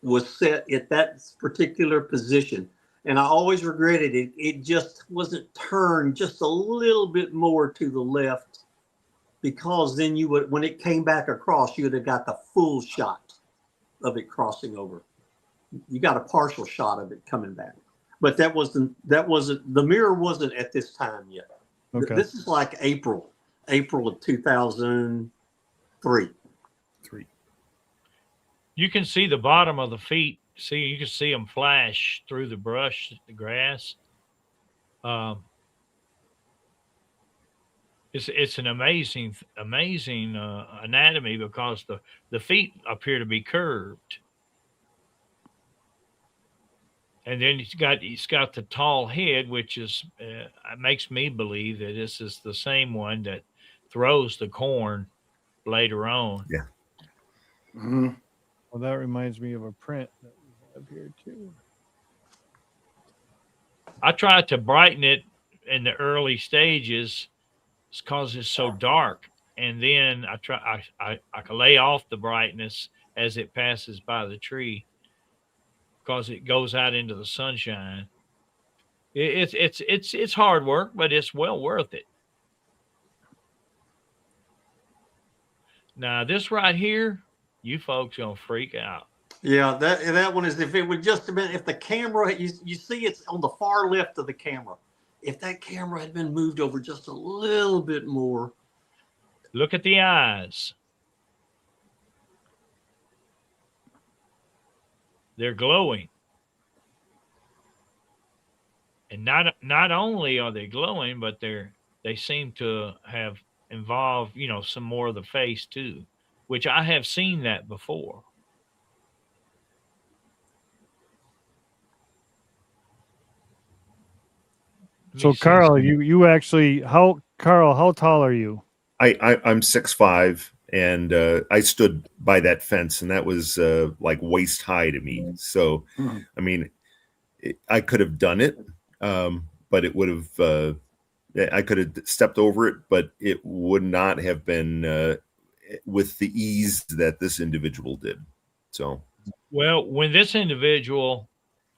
was set at that particular position. And I always regretted it. It just wasn't turned just a little bit more to the left, because then you would, when it came back across, you would have got the full shot of it crossing over. You got a partial shot of it coming back. But that wasn't the mirror wasn't at this time yet. Okay. This is like April of 2003. You can see the bottom of the feet. See, you can see them flash through the brush, the grass. It's an amazing anatomy, because the feet appear to be curved, and then he's got the tall head, which is makes me believe that this is the same one that throws the corn later on. Yeah. Mhm. Well, that reminds me of a print that we have here too. I tried to brighten it in the early stages because it's so dark, and then I can lay off the brightness as it passes by the tree, because it goes out into the sunshine. It's hard work, but it's well worth it. Now this right here, you folks gonna freak out. Yeah, that one is, if it would just have been, if the camera, you see it's on the far left of the camera. If that camera had been moved over just a little bit more. Look at the eyes. They're glowing. And not only are they glowing, but they seem to have involved, some more of the face too, which I have seen that before. So Carl, you actually how tall are you? I'm 6'5", and I stood by that fence, and that was like waist high to me. So, I mean, I could have done it, but it would have. I could have stepped over it, but it would not have been with the ease that this individual did. So, well, when this individual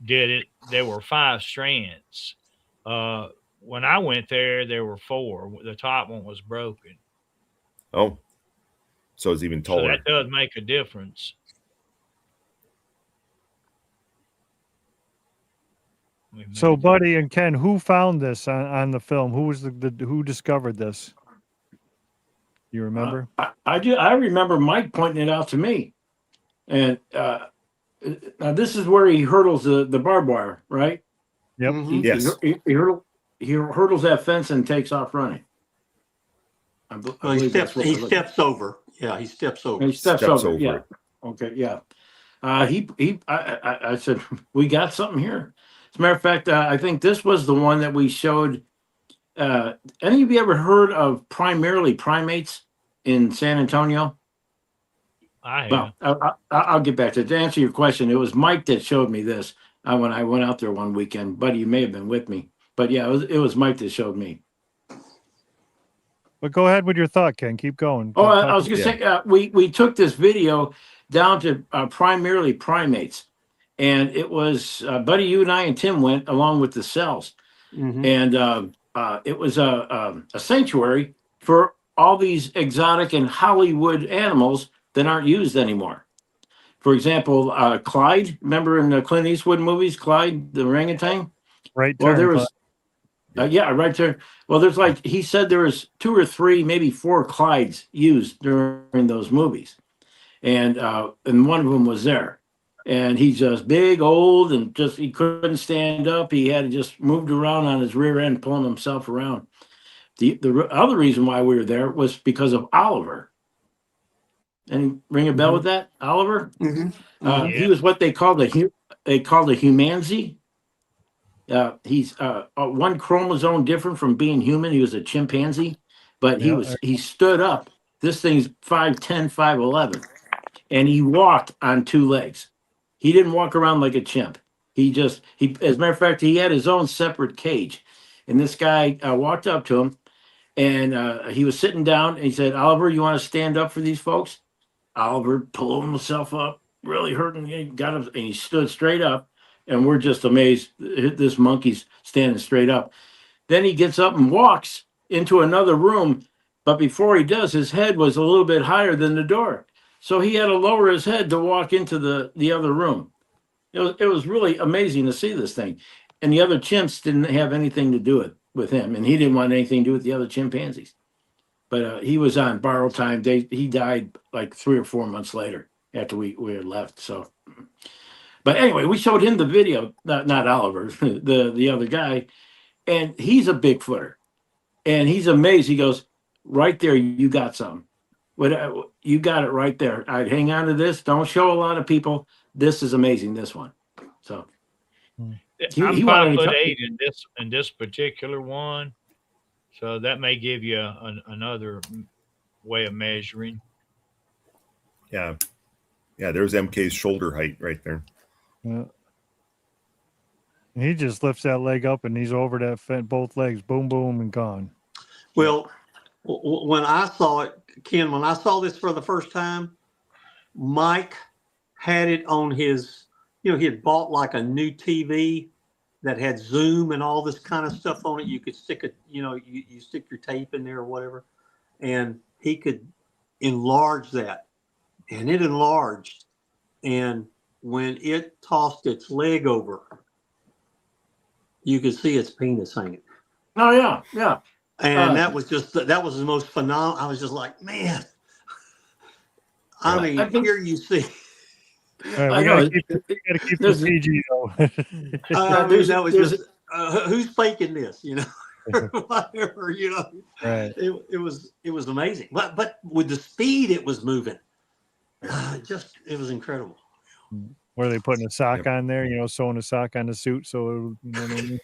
did it, there were 5 strands. When I went there were 4. The top one was broken. oh, so it's even taller. So that does make a difference. So, Buddy and Ken, who found this on the film? Who was who discovered this? You remember? I remember Mike pointing it out to me, and now this is where he hurdles the barbed wire, right? Yep. Mhm. Yes. He hurdles that fence and takes off running. Well, he steps over. Yeah, he steps over. He steps Steps over. over Yeah. it. Okay. Yeah. I said, we got something here. As a matter of fact, I think this was the one that we showed. Any of you ever heard of primarily primates in San Antonio? I have. Well, I'll get back to answer your question. It was Mike that showed me this when I went out there one weekend. Buddy, you may have been with me, but yeah, it was Mike that showed me. But go ahead with your thought, Ken. Keep going. Oh, I was going to say, we took this video down to primarily primates, and it was Buddy, you and I and Tim went along with the cells, Mhm. and it was a sanctuary for all these exotic and Hollywood animals that aren't used anymore. For example, Clyde, remember in the Clint Eastwood movies, Clyde the orangutan? Right Well, turn. there was, yeah, right there. Well, there's like, he said there was 2 or 3, maybe 4 Clydes used during those movies. And one of them was there. And he's just big, old, and just, he couldn't stand up. He had just moved around on his rear end, pulling himself around. The other reason why we were there was because of Oliver. Any ring a bell with that, Oliver? Mm-hmm. He was what they called a humanzi. He's 1 chromosome different from being human. He was a chimpanzee, but he stood up. This thing's 5'10", 5'11", and he walked on 2 legs. He didn't walk around like a chimp. He as a matter of fact, he had his own separate cage. And this guy walked up to him, and he was sitting down, and he said, "Oliver, you want to stand up for these folks?" Oliver pulled himself up, really hurting. He got him, and he stood straight up. And we're just amazed. This monkey's standing straight up. Then he gets up and walks into another room. But before he does, his head was a little bit higher than the door. So he had to lower his head to walk into the other room. It was really amazing to see this thing. And the other chimps didn't have anything to do with him. And he didn't want anything to do with the other chimpanzees. But he was on borrowed time. He died like 3 or 4 months later after we had left. So, but anyway, we showed him the video, not Oliver, the other guy, and he's a Bigfooter, and he's amazed. He goes, "Right there, you got something. You got it right there. I'd hang on to this. Don't show a lot of people. This is amazing. This one." So I'm he 5'8" in this particular one, so that may give you another way of measuring. Yeah, there's MK's shoulder height right there. Yeah. He just lifts that leg up and he's over that fence, both legs, boom, boom, and gone. Well, when I saw it, Ken, when I saw this for the first time, Mike had it on his, he had bought like a new TV that had Zoom and all this kind of stuff on it. You could stick you stick your tape in there or whatever, and he could enlarge that, and it enlarged. And when it tossed its leg over, you could see its penis hanging. Oh yeah, yeah. And that was the most phenomenal. I was just like, man. I mean, here you see. Right, we got to keep this PG though. That was just who's faking this, whatever, Right. It was amazing, but with the speed it was moving, it was incredible. Were they putting a sock on there? Sewing a sock on the suit, so what I mean?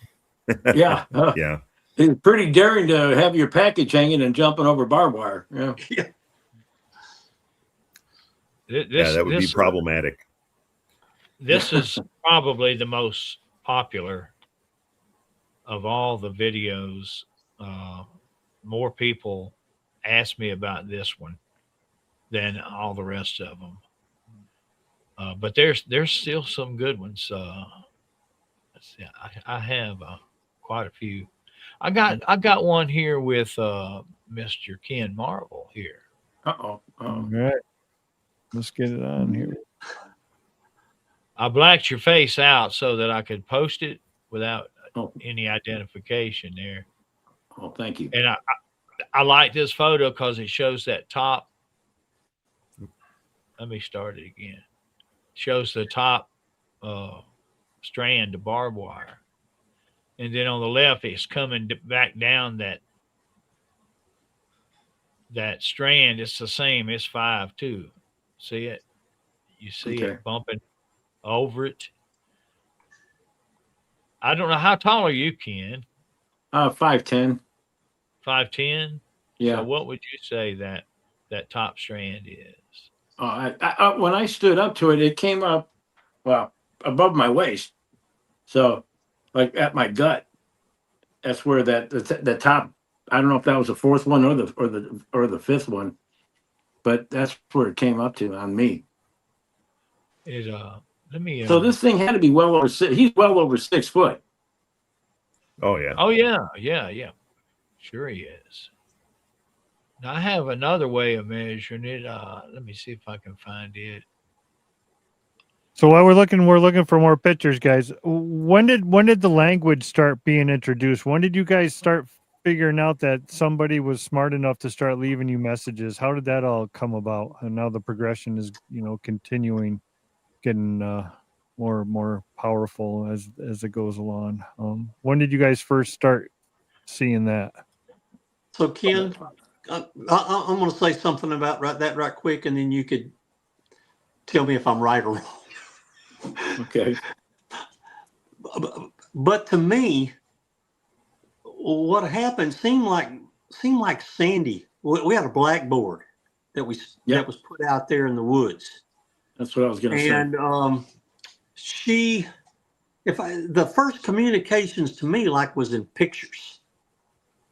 Yeah, Yeah. It's pretty daring to have your package hanging and jumping over barbed wire. Yeah. That would be problematic. This is probably the most popular of all the videos. More people ask me about this one than all the rest of them. But there's still some good ones. Let's see, I have quite a few. I got one here with Mr. Ken Marvel here. All right. Let's get it on here. I blacked your face out so that I could post it without any identification there. Oh, thank you. And I like this photo because it shows that top. Let me start it again. Shows the top strand of barbed wire. And then on the left, it's coming back down that strand. It's the same. It's 5 too. See it? You see it bumping over it. I don't know, how tall are you, Ken? 5'10". 5'10". Yeah. So what would you say that top strand is? When I stood up to it, it came up, above my waist. So, like at my gut. That's where the top. I don't know if that was the 4th one or the 5th one, but that's where it came up to on me. Let me. So this thing had to be well over 6. He's well over 6 foot. Oh yeah. Oh yeah. Sure he is. I have another way of measuring it. Let me see if I can find it. So while we're looking for more pictures, guys. When did the language start being introduced? When did you guys start figuring out that somebody was smart enough to start leaving you messages? How did that all come about? And now the progression is, continuing, getting more powerful as it goes along. When did you guys first start seeing that? So Ken, I'm going to say something about that right quick, and then you could tell me if I'm right or wrong. Okay. But to me, what happened seemed like Sandy. We had a blackboard that Yep. was put out there in the woods, That's what I was going to say. and the first communications to me was in pictures,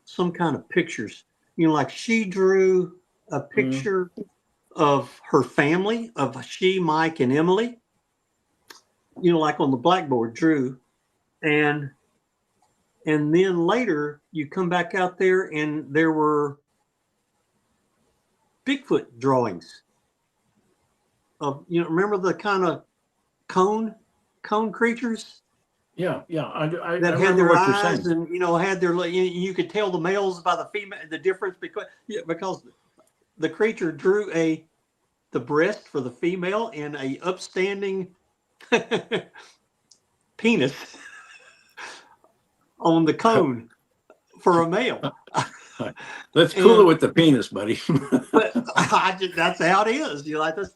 some kind of pictures. Like she drew a picture of her family, of she, Mike, and Emily. Like on the blackboard, drew, and then later you come back out there and there were Bigfoot drawings of, remember the kind of cone creatures Yeah. I that had remember their what you're eyes saying. and, had their, you could tell the males by the female, the difference because the creature drew the breast for the female and a upstanding penis on the cone for a male. Let's cool it with the penis, buddy. But that's how it is. That's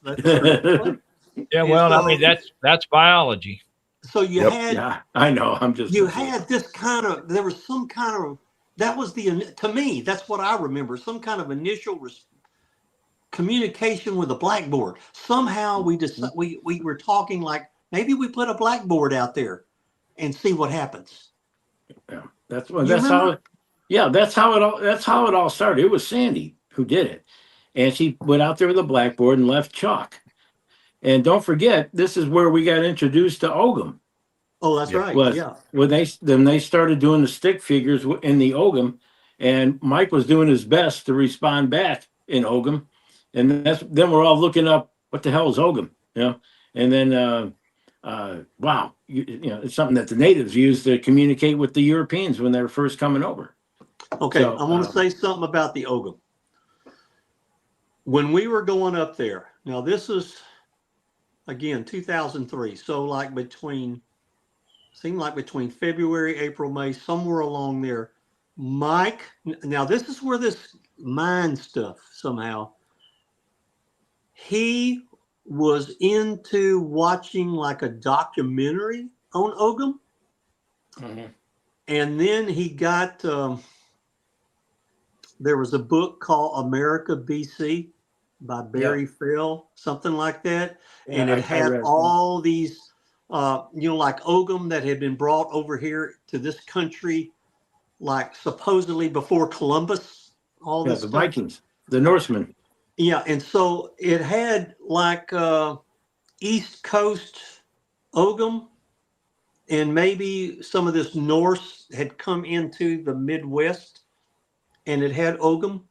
Yeah, and well, I so, mean that's biology. so you Yep. had Yeah, I know. I'm just. you had this kind of, there was some kind of, that was to me, that's what I remember, some kind of initial communication with a blackboard. Somehow we were talking like maybe we put a blackboard out there and see what happens. Yeah, that's You that's remember? how. Yeah, that's how it all started. It was Sandy who did it, and she went out there with a blackboard and left chalk. And don't forget, this is where we got introduced to Ogham. Oh, that's Yep. right. Was Yeah. when they started doing the stick figures in the Ogham, and Mike was doing his best to respond back in Ogham, and then we're all looking up what the hell is Ogham, and then wow, it's something that the natives used to communicate with the Europeans when they were first coming over. Okay. So, I want to say something about the Ogham. When we were going up there, now this is again 2003. So seemed like between February, April, May, somewhere along there. Mike, now this is where this mind stuff somehow. He was into watching like a documentary on Ogham. And then he got, there was a book called America BC by Barry Fell, something like that. Yeah, And I it had read all these, like Ogham that had been brought over here to this country, like supposedly before Columbus, all this the stuff. Vikings, the Norsemen. Yeah. And so it had like East Coast Ogham, and maybe some of this Norse had come into the Midwest and it had Ogham.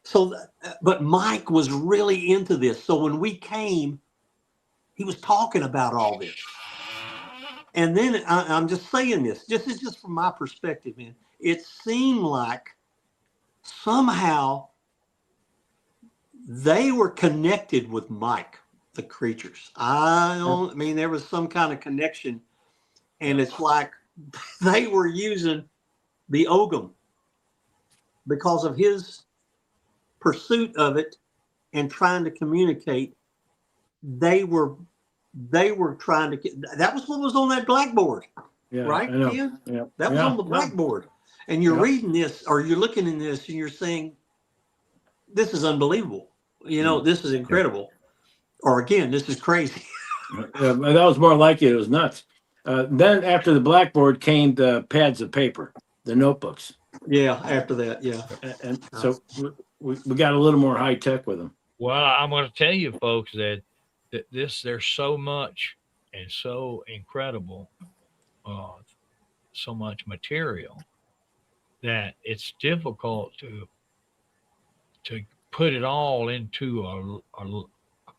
So, but Mike was really into this. So when we came, he was talking about all this. And then I'm just saying this, this is just from my perspective, man. It seemed like somehow they were connected with Mike, the creatures. I mean, there was some kind of connection. And it's like they were using the Ogham because of his pursuit of it and trying to communicate. They were trying to that was what was on that blackboard, right, Ken? Yeah. That was on the blackboard. And you're reading this or you're looking in this and you're saying, this is unbelievable. This is incredible. Or again, this is crazy. That was more like it. It was nuts. Then after the blackboard came the pads of paper, the notebooks. Yeah, after that, yeah. And so we got a little more high tech with them. Well, I'm going to tell you, folks, that there's so much and so incredible, so much material that it's difficult to to put it all into a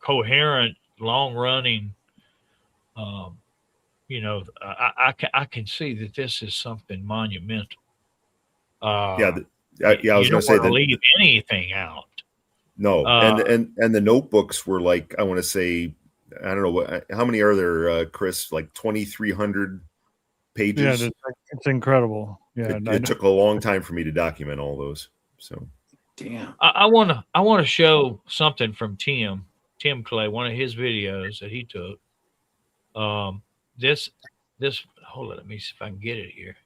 coherent, long running. I can see that this is something monumental. Yeah, yeah. I was You going don't to say want to that. leave anything out. No, and the notebooks were like, I want to say, I don't know how many are there, Chris? Like 2,300 pages. Yeah, it's incredible. Yeah, It took a long time for me to document all those. So, Damn. I want to show something from Tim Clay, one of his videos that he took. This hold on, let me see if I can get it here.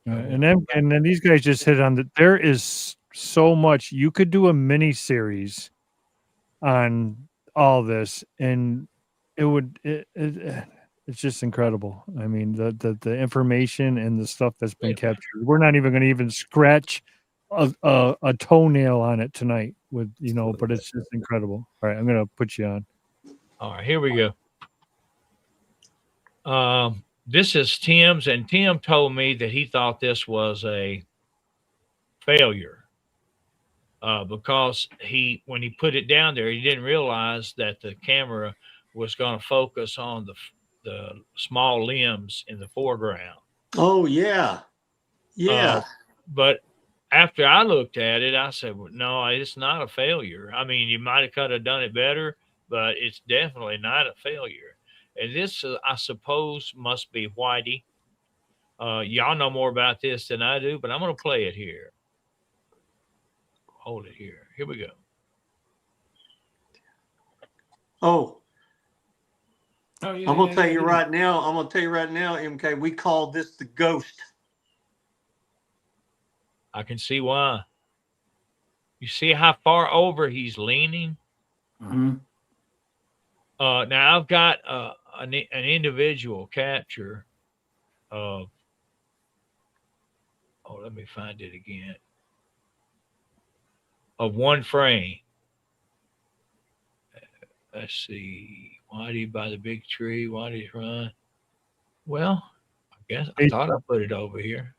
and then these guys just hit on that. There is so much you could do a mini series on all this, and it's just incredible. I mean, the information and the stuff that's been captured. We're not even going to even scratch a toenail on it tonight with, but it's just incredible. All right, I'm going to put you on. All right, here we go. This is Tim's, and Tim told me that he thought this was a failure because when he put it down there, he didn't realize that the camera was going to focus on the small limbs in the foreground. Oh yeah, yeah. But after I looked at it, I said, well, no, it's not a failure. I mean, you might have done it better, but it's definitely not a failure. And this, I suppose, must be Whitey. Y'all know more about this than I do, but I'm going to play it here. Hold it here. Here we go. Oh, Oh, yeah, I'm gonna yeah, tell yeah, you yeah. right now. I'm gonna tell you right now, MK. We call this the ghost. I can see why. You see how far over he's leaning? Mm-hmm. Now, I've got an individual capture of, let me find it again, of one frame. Let's see. Whitey by the big tree. Whitey's run. Well, I guess I thought I put it over here.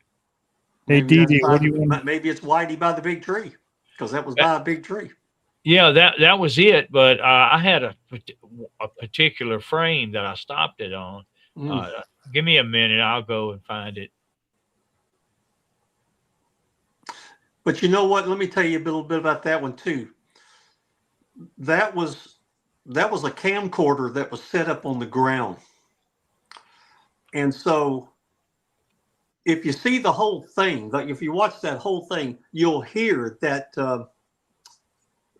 Hey, Maybe Dee, what do you want? Maybe it's Whitey by the big tree, because that was by a big tree. Yeah, that was it. But I had a particular frame that I stopped it on. Give me a minute. I'll go and find it. But you know what? Let me tell you a little bit about that one too. That was a camcorder that was set up on the ground. And so if you see the whole thing, like if you watch that whole thing, you'll hear that,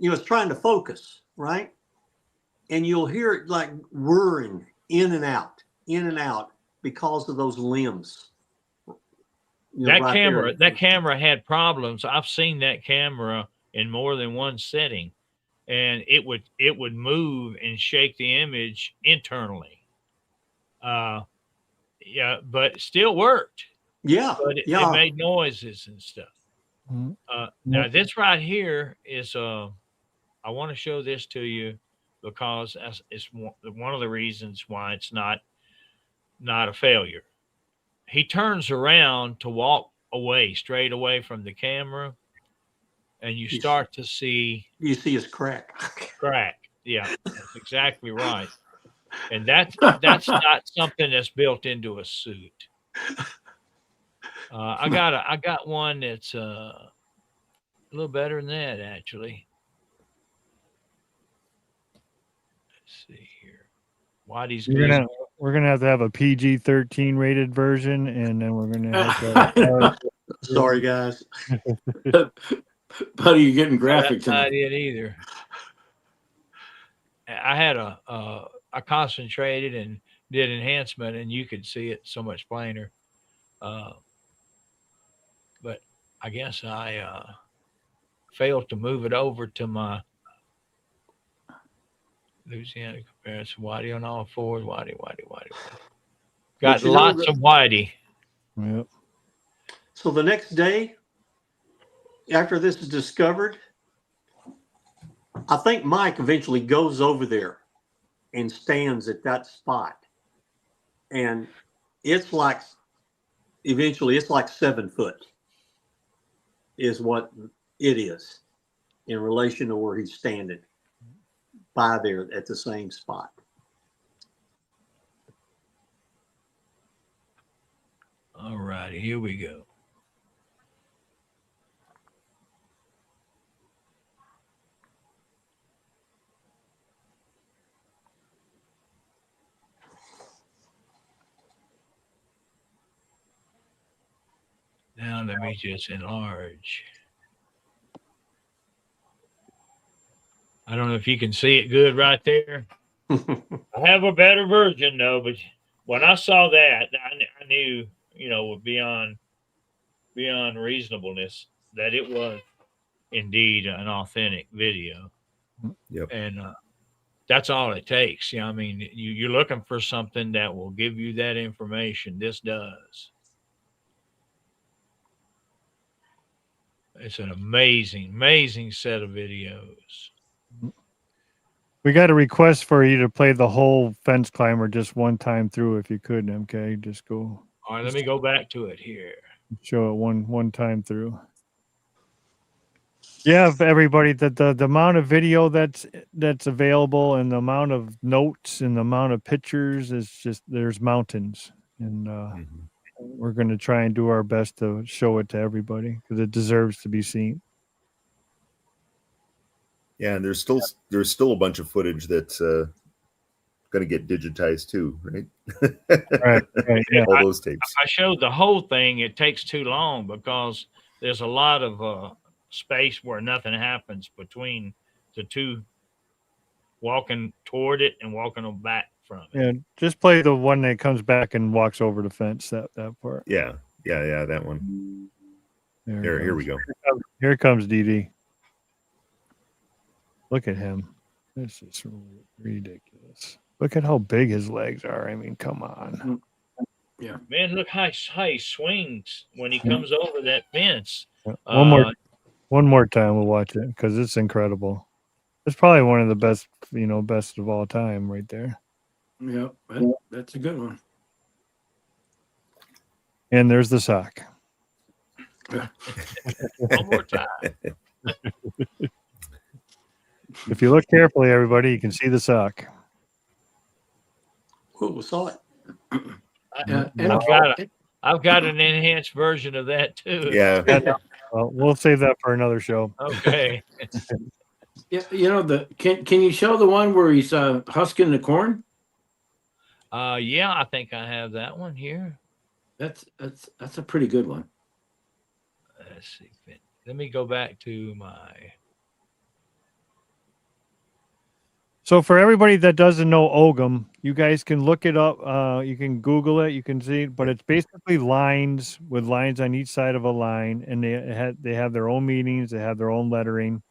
it's trying to focus, right? And you'll hear it like whirring in and out because of those limbs. That camera had problems. I've seen that camera in more than one setting, and it would move and shake the image internally. Yeah, but it still worked. Yeah, but it made noises and stuff. Now this right here is I want to show this to you because it's one of the reasons why it's not a failure. He turns around to walk straight away from the camera, and you start to see. You see his crack. Yeah, that's exactly right. And that's not something that's built into a suit. I got one that's a little better than that, actually. Let's see here. Whitey's we're gonna have to have a PG-13 rated version, and then we're gonna have to. Sorry, guys. Buddy, you're getting graphic That's not tonight. it either. I had I concentrated and did enhancement, and you could see it so much plainer. But I guess I failed to move it over to my Louisiana comparison. Whitey on all fours. Whitey. Got lots of Whitey. Yep. So the next day, after this is discovered, I think Mike eventually goes over there and stands at that spot. And it's like 7 foot is what it is. in relation to where he's standing by there at the same spot. All righty, here we go. Now let me just enlarge. I don't know if you can see it good right there. I have a better version though, but when I saw that, I knew, you know, beyond reasonableness that it was indeed an authentic video. Yep. And that's all it takes. I mean, you're looking for something that will give you that information. This does. It's an amazing set of videos. We got a request for you to play the whole fence climber just one time through, if you could. MK, just go. All right, let me go back to it here. Show it one time through. Yeah, everybody, the amount of video that's available and the amount of notes and the amount of pictures is just, there's mountains, and we're going to try and do our best to show it to everybody because it deserves to be seen. Yeah, and there's still a bunch of footage that's going to get digitized too, right? Right, yeah. All those tapes. I showed the whole thing. It takes too long because there's a lot of space where nothing happens between the two walking toward it and walking them back from it. Yeah, just play the one that comes back and walks over the fence. That part. Yeah, that one. Here we go. Here comes DD. Look at him. This is ridiculous. Look at how big his legs are. I mean, come on. Yeah. Man, look how he swings when he comes over that fence. One more time we'll watch it because it's incredible. It's probably one of the best, best of all time right there. Yeah, that's a good one. And there's the sock. One more time. If you look carefully, everybody, you can see the sock. Who saw it? I've got an enhanced version of that too. Yeah. Well, we'll save that for another show. Okay. Yeah, can you show the one where he's husking the corn? Yeah, I think I have that one here. That's a pretty good one. Let's see. Let me go back to my. So for everybody that doesn't know Ogham, you guys can look it up. You can Google it. You can see it, but it's basically lines with lines on each side of a line, and they have their own meanings. They have their own lettering,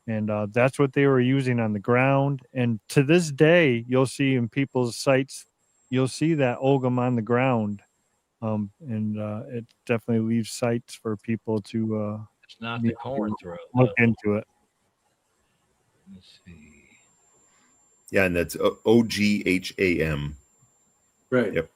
and that's what they were using on the ground. And to this day, you'll see in people's sites, you'll see that Ogham on the ground, and it definitely leaves sites for people to. It's not the corn throw. Look into it. Let's see. Yeah, and that's OGHAM. Right. Yep.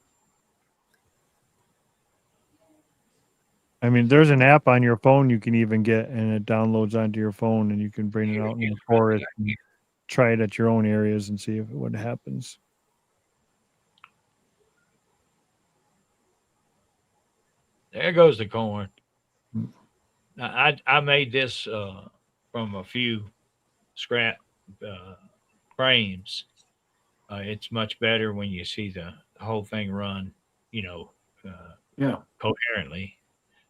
I mean, there's an app on your phone you can even get, and it downloads onto your phone, and you can bring it out in the forest and try it at your own areas and see what happens. There goes the corn. I made this from a few scrap frames. It's much better when you see the whole thing run, coherently.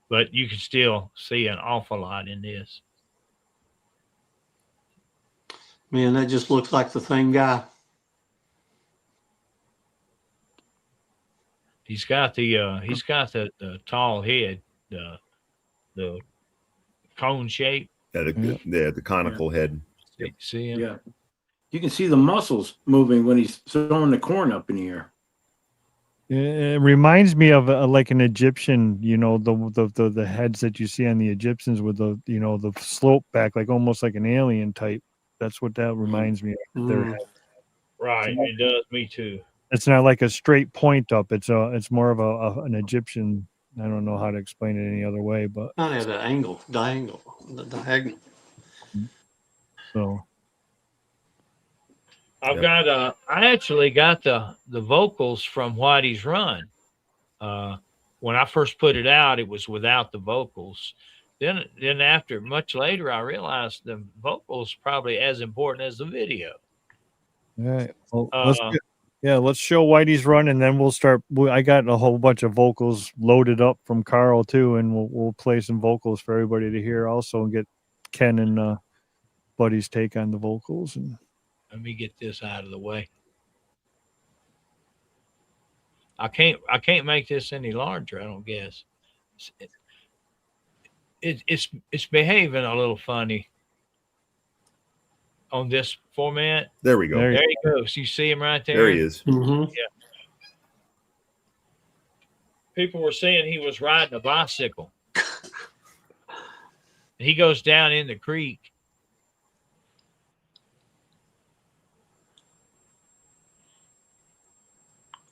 But you can still see an awful lot in this. Man, that just looks like the same guy. He's got the tall head, the cone shape. Yeah, the conical head. See him? Yeah. You can see the muscles moving when he's throwing the corn up in the air. It reminds me of like an Egyptian, the heads that you see on the Egyptians with the slope back, like almost like an alien type. That's what that reminds me of. Their head. Right, it does. Me too. It's not like a straight point up. It's more of an Egyptian. I don't know how to explain it any other way, but Not at an angle, diagonal. So I've got I actually got the vocals from Whitey's Run. When I first put it out, it was without the vocals. Then after much later, I realized the vocals probably as important as the video. all right, well, Uh, let's show Whitey's Run, and then we'll start. I got a whole bunch of vocals loaded up from Carl too, and we'll play some vocals for everybody to hear also, and get Ken and Buddy's take on the vocals. And Let me get this out of the way. I can't make this any larger. I don't guess. It's behaving a little funny on this format. There we go. There There he goes. You see him right there. There he is. Mm-hmm. People were saying he was riding a bicycle. He goes down in the creek.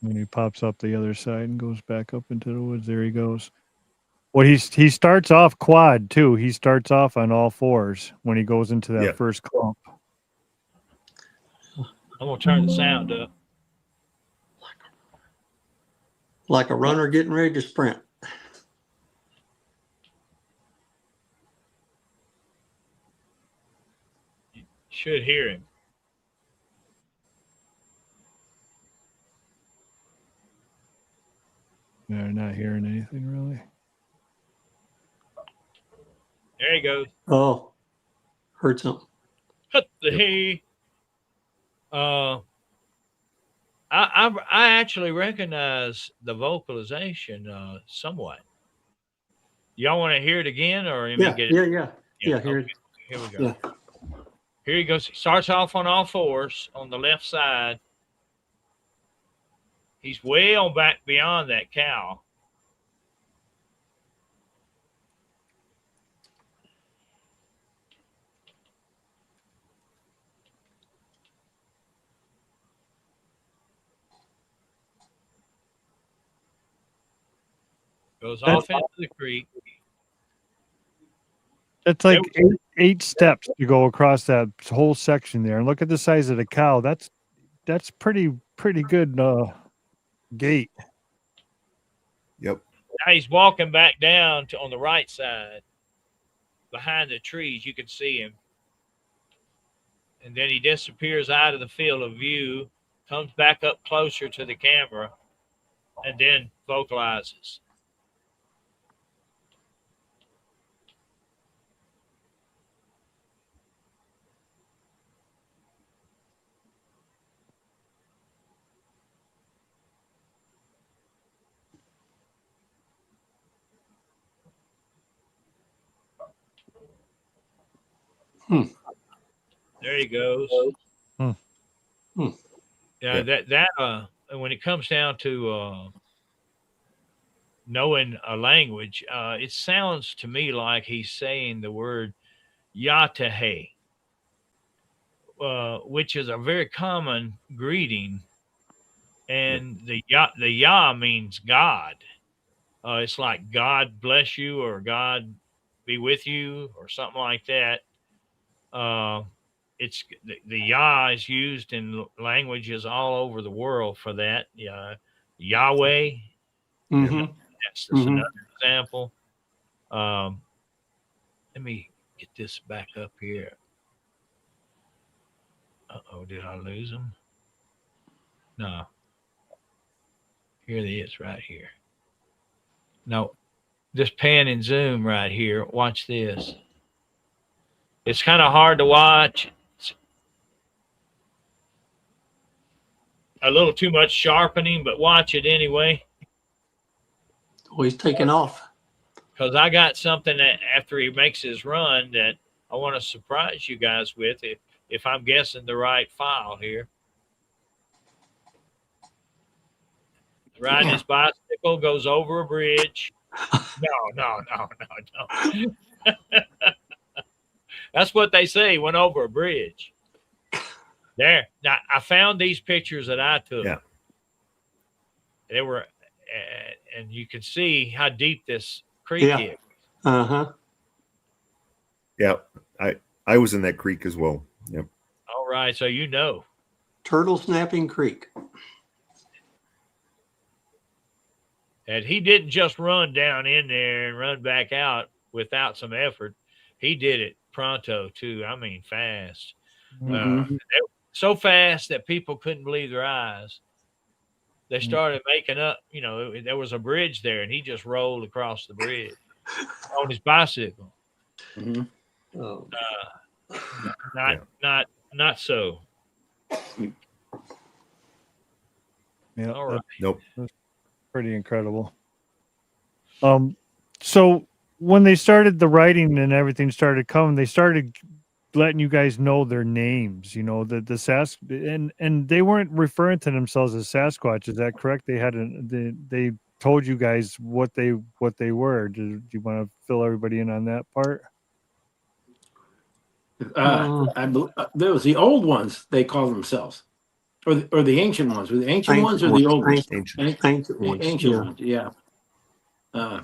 when he pops up the other side and goes back up into the woods, there he goes. Well, he starts off quad too. He starts off on all fours when he goes into that first clump. I'm gonna turn the sound up. Like a runner getting ready to sprint. Should hear him. They're not hearing anything really. There he goes. Oh, heard something. Hut the hay. I actually recognize the vocalization somewhat. Y'all want to hear it again, or let me get it? Yeah. Here, Okay, here we go. Yeah. Here he goes. He starts off on all fours on the left side. He's way on back beyond that cow. Goes off into the creek. That's like eight steps to go across that whole section there. And look at the size of the cow. That's pretty good gait. Yep. Now he's walking back down on the right side behind the trees. You can see him. And then he disappears out of the field of view, comes back up closer to the camera, and then vocalizes. There he goes. Yeah, that when it comes down to knowing a language, it sounds to me like he's saying the word Yatahe, which is a very common greeting, and the Ya means God. It's like God bless you or God be with you or something like that. It's the Yah is used in languages all over the world for that. Yahweh. Mm-hmm. That's another example. Let me get this back up here. Uh-oh, did I lose him? No. Here it is right here. No, just pan and zoom right here. Watch this. It's kind of hard to watch. It's a little too much sharpening, but watch it anyway. Oh, he's taking off. Because I got something that after he makes his run that I want to surprise you guys with if I'm guessing the right file here. Riding his bicycle, goes over a bridge. No. That's what they say, went over a bridge. There. Now, I found these pictures that I took. Yeah. They were, and you can see how deep this creek is. Uh-huh. Yeah. I was in that creek as well. Yep. All right, so you know. Turtle Snapping Creek. And he didn't just run down in there and run back out without some effort. He did it pronto too. I mean, fast. Mhm. So fast that people couldn't believe their eyes. They Mm. started making up, there was a bridge there and he just rolled across the bridge on his bicycle. Mhm. Oh, Not so. Yeah, All right. Nope. that's pretty incredible. So when they started the writing and everything started coming, they started letting you guys know their names. You know, the and they weren't referring to themselves as Sasquatch. Is that correct? They told you guys what they were. Do you want to fill everybody in on that part? There was the old ones. They call themselves, or the ancient ones. Were the ancient ones or the old ones? Ancient. ancient ones. Ancient Yeah. ones. Yeah.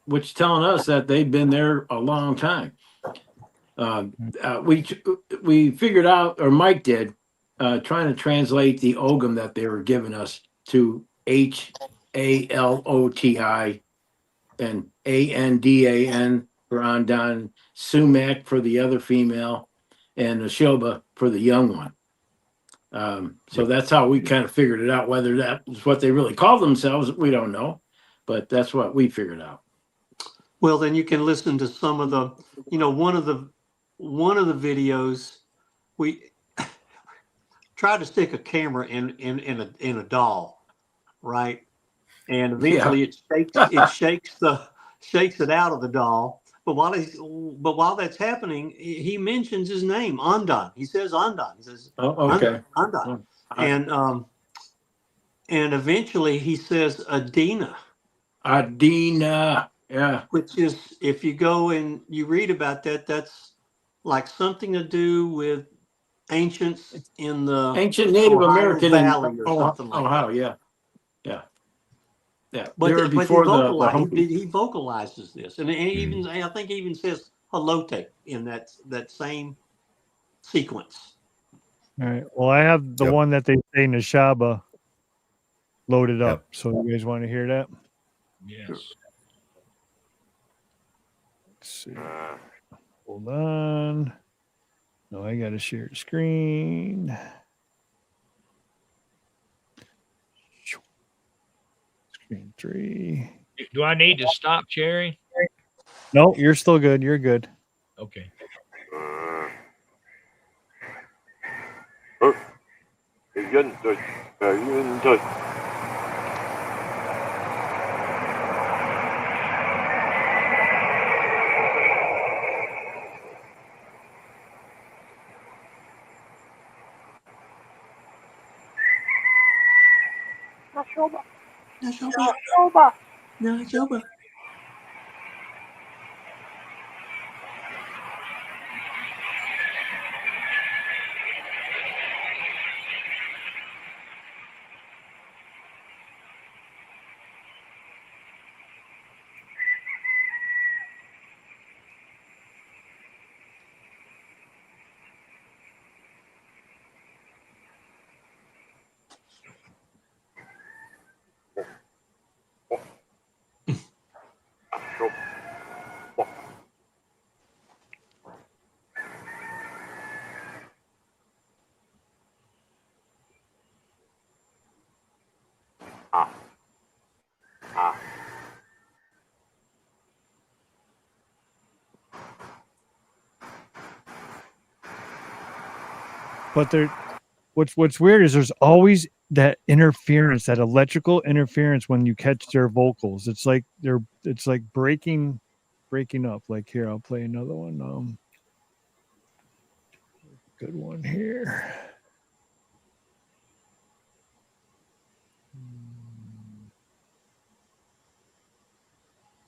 Which telling us that they've been there a long time. We figured out, or Mike did, trying to translate the Ogham that they were giving us to Haloti and Andan for Andan, Sumac for the other female, and Ashoba for the young one. So Yep. that's how we kind of figured it out. Whether that is what they really call themselves, we don't know, but that's what we figured out. Well, then you can listen to some of the, one of the videos. We tried to stick a camera in a doll, right? And Yeah. eventually shakes it out of the doll. But while that's happening, he mentions his name, Andan. He says Andan. He says Oh, okay. Andan. And eventually he says Adina, Adina. Yeah. which is, if you go and you read about that, that's like something to do with ancients in the Ancient Native Ohio American in Valley or something like Ohio. that. Yeah. Yeah. Yeah. They But were he before the he vocalizes this, and even I think he even says "halote" in that same sequence. All right. Well, I have the Yep. one that they say Nashaba loaded up. Yep. So you guys want to hear that? Yes. Let's see. Hold on. No, I got to share the screen. Screen 3. Do I need to stop sharing? No, you're still good. You're good. Okay. Nashoba. But what's weird is there's always that interference, that electrical interference when you catch their vocals. It's like breaking up. Like here, I'll play another one. Good one here.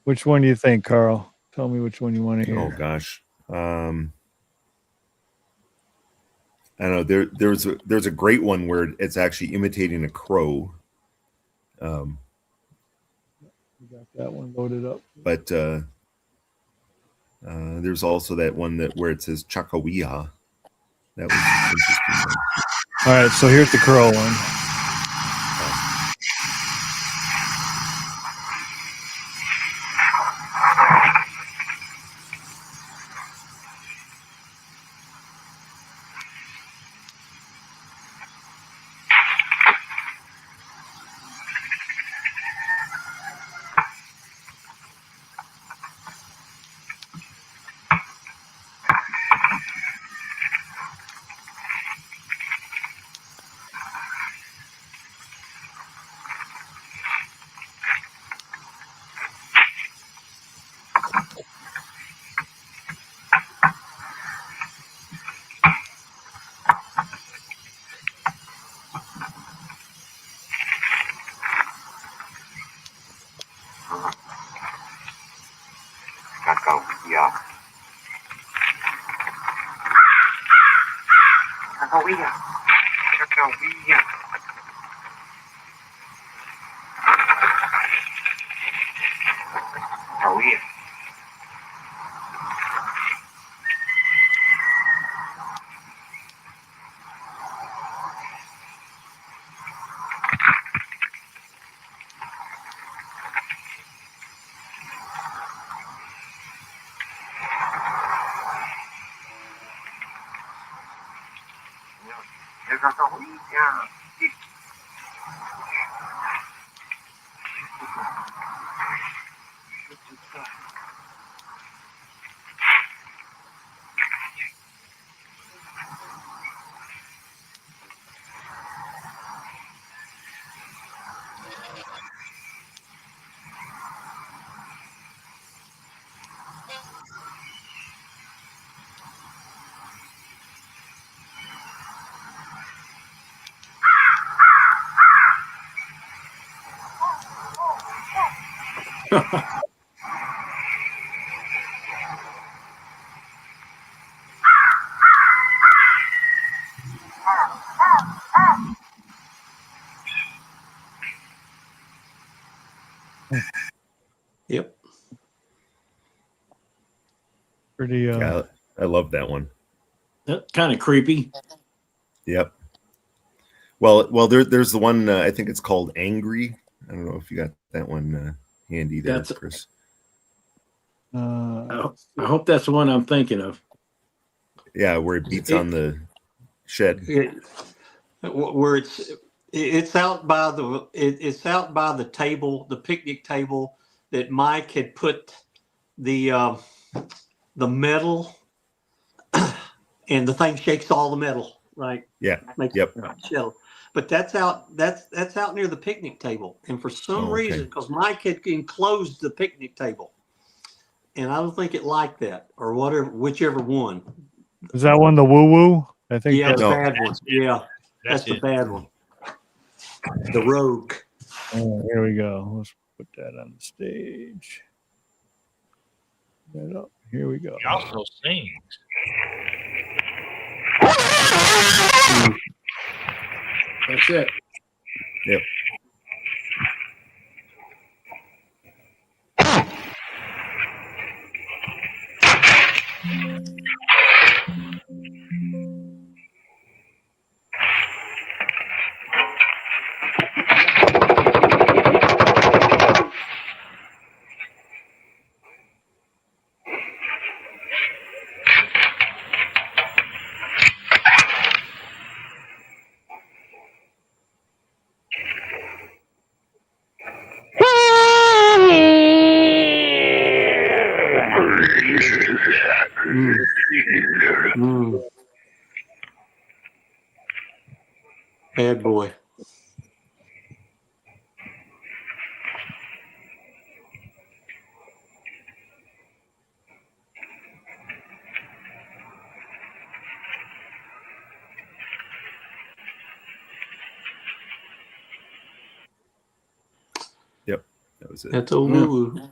Which one do you think, Carl? Tell me which one you want to hear. Oh gosh. I don't know. There's a great one where it's actually imitating a crow. You got that one loaded up. But there's also that one where it says Chakawia. That was interesting. All right, so here's the crow one. Yep. Pretty. Yeah, I love that one. That's kind of creepy. Yep. Well, there's the one I think it's called Angry. I don't know if you got that one handy there, That's- Chris. I hope that's the one I'm thinking of. Yeah, where it beats on the shed. Where it's out by it's out by the table, the picnic table that Mike had put the metal, and the thing shakes all the metal, right? Yeah. Makes Yep. shell. But that's out near the picnic table, and for some Oh, okay. reason, because Mike had enclosed the picnic table, and I don't think it liked that or whatever, whichever one. Is that one the woo woo? I think. Yeah, the No. bad one. Yeah, that's the it. bad one. The rogue. Oh, here we go. Let's put that on the stage. That up. Here we go. He also sings. That's it. Yep. Bad boy. Yep. That was it. That's a woo.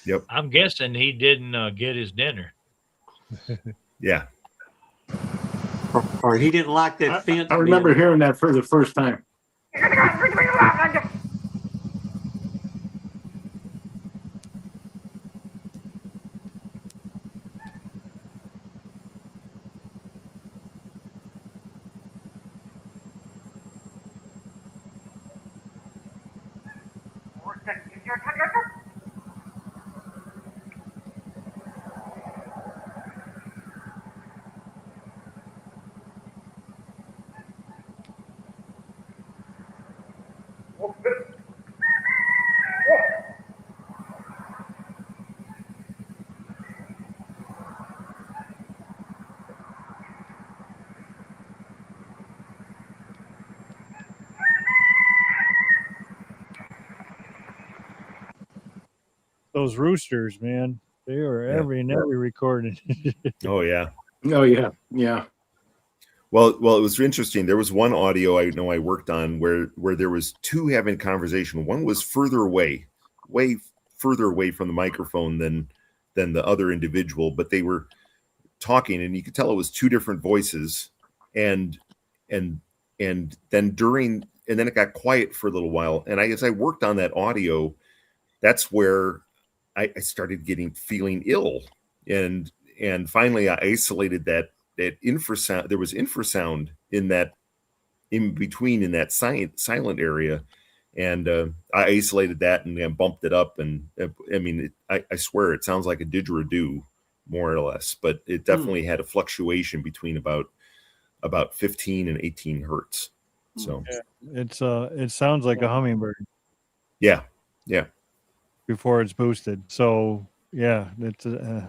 Yep. I'm guessing he didn't get his dinner. Yeah. Or he didn't like that fence. I remember being- hearing that for the first time. Those roosters, man, they were every recording. Oh yeah. Oh yeah, yeah. Well, it was interesting. There was one audio I know I worked on where there was two having a conversation. One was further away, way further away from the microphone than the other individual, but they were talking, and you could tell it was two different voices. And then it got quiet for a little while. And as I worked on that audio, that's where I started feeling ill, and finally I isolated that infrasound. There was infrasound in between in that silent area, and I isolated that and then bumped it up. And I mean, I swear it sounds like a didgeridoo more or less, but it definitely had a fluctuation between about 15 and 18 hertz. So it sounds like a hummingbird. Yeah. Before it's boosted. So yeah, it's I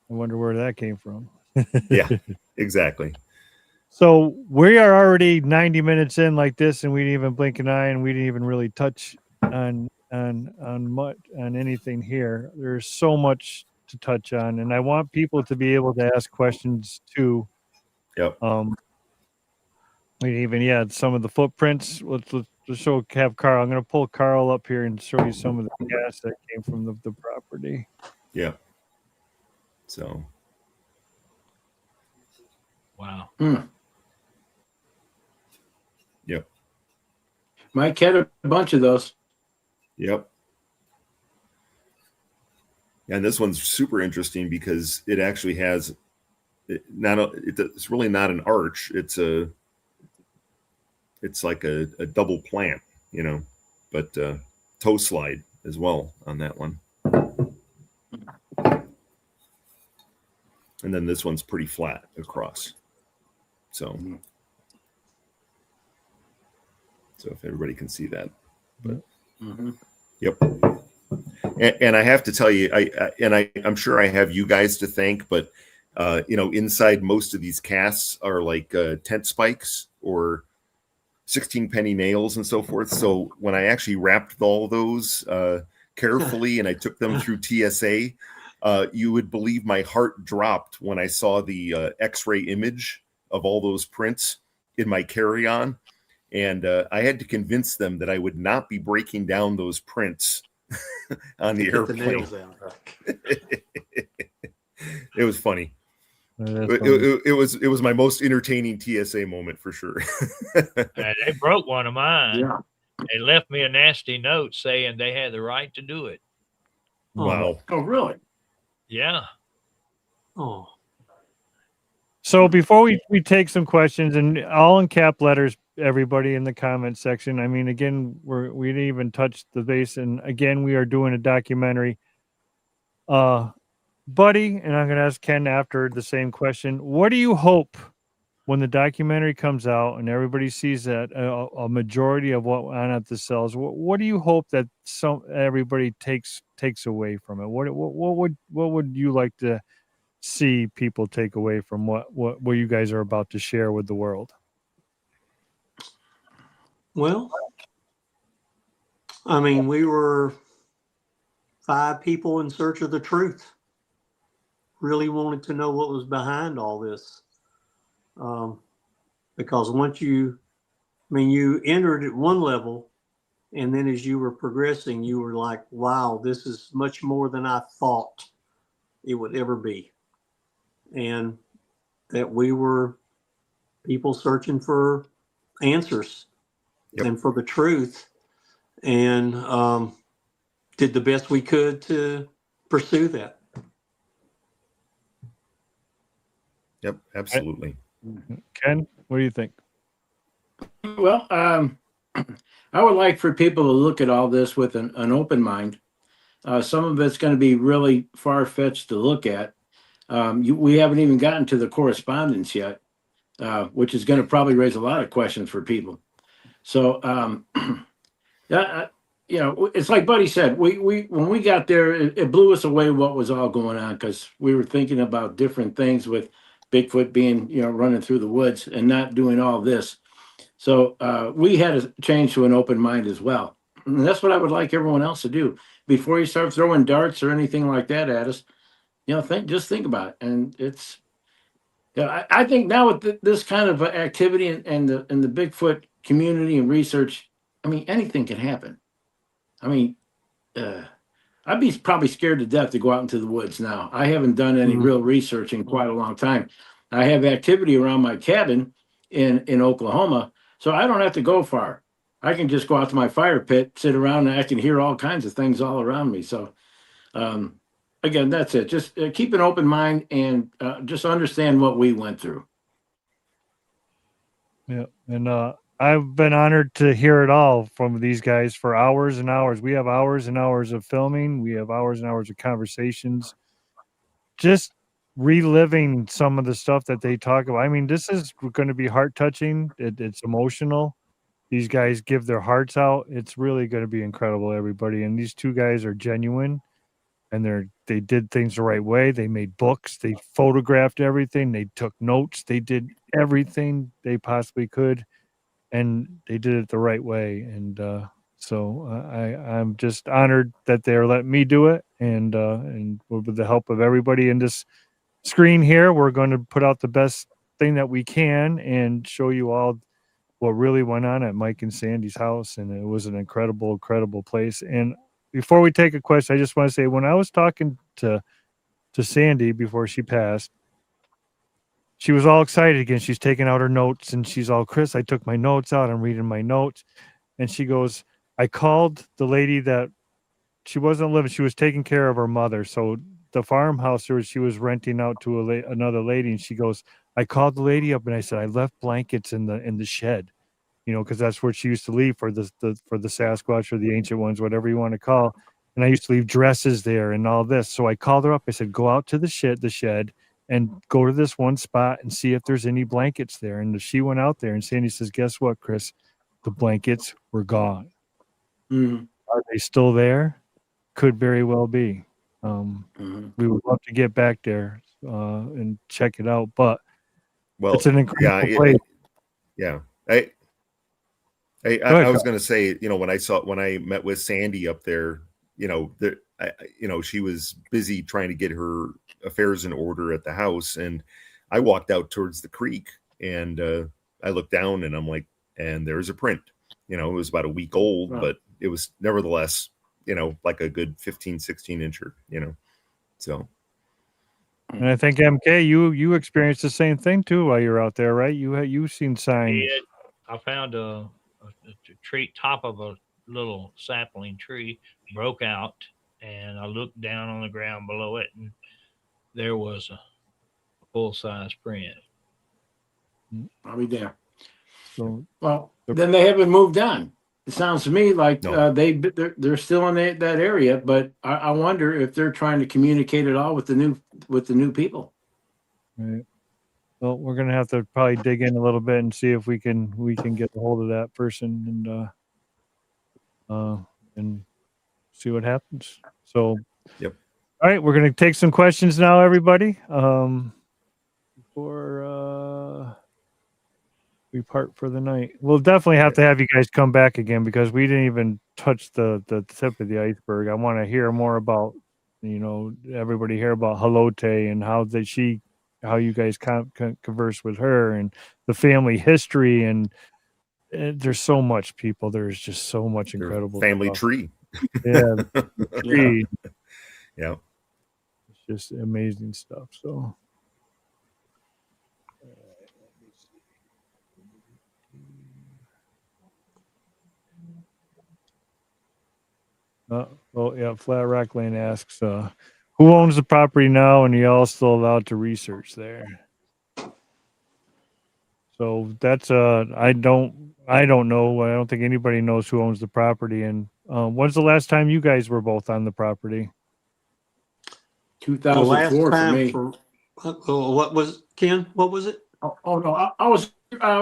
wonder where that came from. Yeah, exactly. So we are already 90 minutes in like this, and we didn't even blink an eye, and we didn't even really touch on anything here. There's so much to touch on, and I want people to be able to ask questions too. Yep. We even some of the footprints. Let's have Carl. I'm going to pull Carl up here and show you some of the gas that came from the property. Yeah. So. Wow. Yep. Mike had a bunch of those. Yep. And this one's super interesting because it actually has it's really not an arch. It's like a double plant, but toe slide as well on that one. And then this one's pretty flat across. So if everybody can see that, but yep. And I have to tell you, I'm sure I have you guys to thank, but inside most of these casts are like tent spikes or 16 penny nails and so forth. So when I actually wrapped all those carefully and I took them through TSA, you would believe my heart dropped when I saw the X-ray image of all those prints in my carry-on. And I had to convince them that I would not be breaking down those prints on the airplane. The nails out. It was funny. It was my most entertaining TSA moment for sure. They broke one of mine. Yeah. They left me a nasty note saying they had the right to do it. Wow. Oh, really? Yeah. Oh. So before we take some questions, and all in cap letters, everybody in the comment section. I mean, again, we didn't even touch the base, and again, we are doing a documentary. Buddy, and I'm going to ask Ken after the same question. What do you hope when the documentary comes out and everybody sees that a majority of what went on at the cells? What do you hope that everybody takes away from it? What would you like to see people take away from what you guys are about to share with the world? Well, I mean, we were 5 people in search of the truth. Really wanted to know what was behind all this. Because once you entered at one level, and then as you were progressing, you were like, wow, this is much more than I thought it would ever be. And that we were people searching for answers and for the truth, and did the best we could to pursue that. Yep, absolutely. Ken, what do you think? Well, I would like for people to look at all this with an open mind. Some of it's going to be really far-fetched to look at. We haven't even gotten to the correspondence yet, which is going to probably raise a lot of questions for people. So, it's like Buddy said, we when we got there, it blew us away what was all going on, because we were thinking about different things with Bigfoot being, running through the woods and not doing all this. So we had to change to an open mind as well. And that's what I would like everyone else to do before you start throwing darts or anything like that at us. Think about it. And it's, I think now with this kind of activity and the Bigfoot community and research, I mean, anything can happen. I mean, I'd be probably scared to death to go out into the woods now. I haven't done any real research in quite a long time. I have activity around my cabin in Oklahoma, so I don't have to go far. I can just go out to my fire pit, sit around, and I can hear all kinds of things all around me. So, again, that's it. Just keep an open mind and just understand what we went through. Yeah, and I've been honored to hear it all from these guys for hours and hours. We have hours and hours of filming. We have hours and hours of conversations. Just reliving some of the stuff that they talk about. I mean, this is going to be heart touching. It's emotional. These guys give their hearts out. It's really going to be incredible, everybody. And these two guys are genuine, and they did things the right way. They made books. They photographed everything. They took notes. They did everything they possibly could, and they did it the right way. And so I'm just honored that they're letting me do it. And with the help of everybody in this screen here, we're going to put out the best thing that we can and show you all what really went on at Mike and Sandy's house. And it was an incredible place. And before we take a question, I just want to say, when I was talking to Sandy before she passed, she was all excited again. She's taking out her notes, and she's all, Chris, I took my notes out. I'm reading my notes. And she goes, I called the lady that she wasn't living. She was taking care of her mother. So the farmhouse she was renting out to another lady. And she goes, I called the lady up and I said, I left blankets in the shed, because that's where she used to leave for the Sasquatch or the ancient ones, whatever you want to call. And I used to leave dresses there and all this. So I called her up. I said, go out to the shed and go to this one spot and see if there's any blankets there. And she went out there, and Sandy says, guess what, Chris? The blankets were gone. Are they still there? Could very well be. We would love to get back there and check it out, but it's an incredible place. I was going to say, when I met with Sandy up there, she was busy trying to get her affairs in order at the house, and I walked out towards the creek, and I looked down, and I'm like, and there's a print. It was about a week old, but it was nevertheless, like a good 15, 16 incher, so. And I think MK, you experienced the same thing too while you're out there, right? You seen signs. I found a tree, top of a little sapling tree broke out, and I looked down on the ground below it, and there was a full-size print. I'll be there. So, well, then they haven't moved on. It sounds to me like they're still in that area, but I wonder if they're trying to communicate at all with the new people. Right. Well, we're gonna have to probably dig in a little bit and see if we can get a hold of that person and see what happens. So, yep. All right, we're gonna take some questions now, everybody. Before we part for the night, we'll definitely have to have you guys come back again, because we didn't even touch the tip of the iceberg. I want to hear more about, everybody hear about Halote and how you guys converse with her and the family history, and there's so much, people. There's just so much incredible family stuff. Tree. Yeah, tree. Yeah, it's just amazing stuff. So. Flat Rock Lane asks, who owns the property now, and are you all still allowed to research there? So that's I don't know. I don't think anybody knows who owns the property. And when's the last time you guys were both on the property? The last 2004 for time me. for what was Ken? What was it? Oh no, I was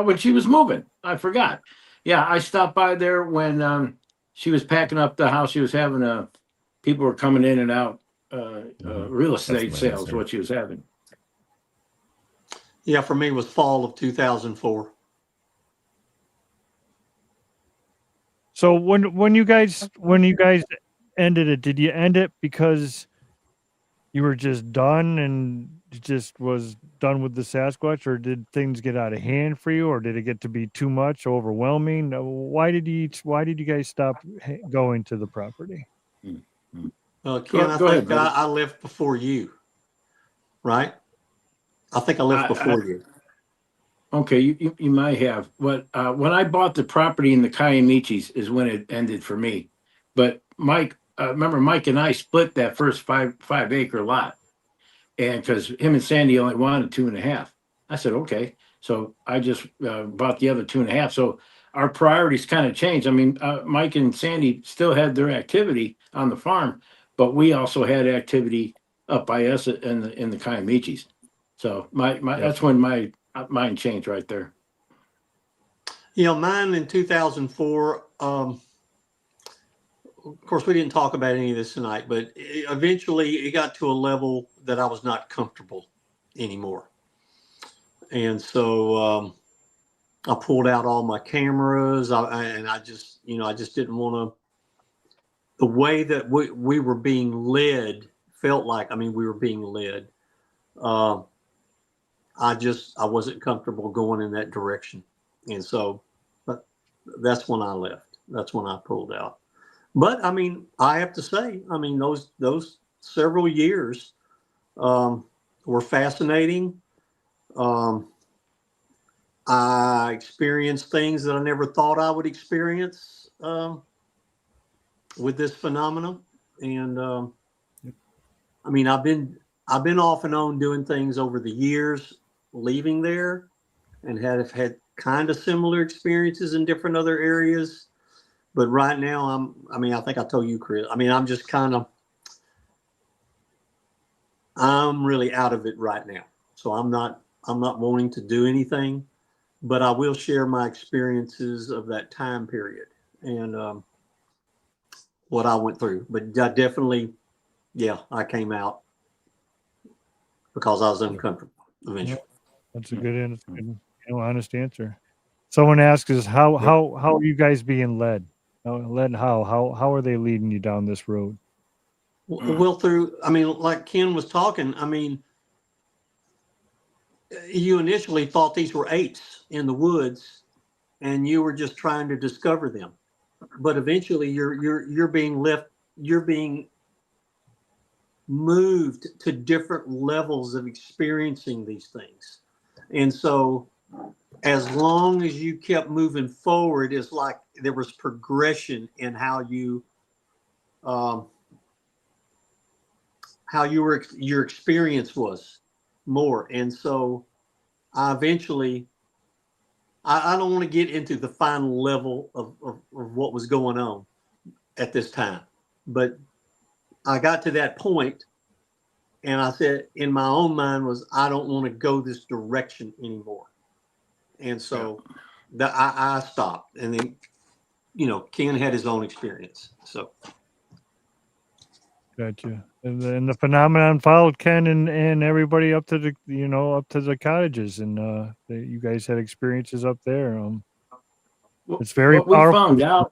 when she was moving. I forgot. Yeah, I stopped by there when she was packing up the house. She was having people were coming in and out real estate my sales. answer. What she was having. Yeah, for me it was fall of 2004. So when you guys ended it, did you end it because you were just done and just was done with the Sasquatch, or did things get out of hand for you, or did it get to be too much, overwhelming? Why did you guys stop going to the property? Ken, Go ahead, I think buddy. I left before you, right? I think I left before you. Okay, you might have. But when I bought the property in the Kiamichis is when it ended for me. But Mike, remember Mike and I split that first five acre lot, and because him and Sandy only wanted 2.5, I said okay. So I just bought the other 2.5. So our priorities kind of changed. I mean, Mike and Sandy still had their activity on the farm, but we also had activity up by us in the Kiamichis. So that's when my mind changed right there. Mine in 2004. Of course, we didn't talk about any of this tonight, but eventually it got to a level that I was not comfortable anymore. And so I pulled out all my cameras and I just didn't want to, the way that we were being led felt like, we were being led. I wasn't comfortable going in that direction. And so that's when I left. That's when I pulled out. But I have to say, those several years were fascinating. I experienced things that I never thought I would experience with this phenomenon. And I've been off and on doing things over the years, leaving there, and have had kind of similar experiences in different other areas. But right now, I think I told you, Chris, I'm just I'm really out of it right now. So I'm not wanting to do anything, but I will share my experiences of that time period and what I went through. But I definitely, I came out because I was uncomfortable eventually. That's a good, honest answer. Someone asks us how are you guys being led? How are they leading you down this road? Well, through, like Ken was talking, you initially thought these were apes in the woods and you were just trying to discover them. But eventually you're being moved to different levels of experiencing these things. And so as long as you kept moving forward, it's like there was progression in how your experience was more. And so I eventually, I don't want to get into the final level of what was going on at this time, but I got to that point and I said in my own mind was, I don't want to go this direction anymore. And so I stopped, and then, Ken had his own experience. So. Gotcha. And then the phenomenon followed Ken and everybody up to the cottages, and you guys had experiences up there. It's very what we powerful. found out.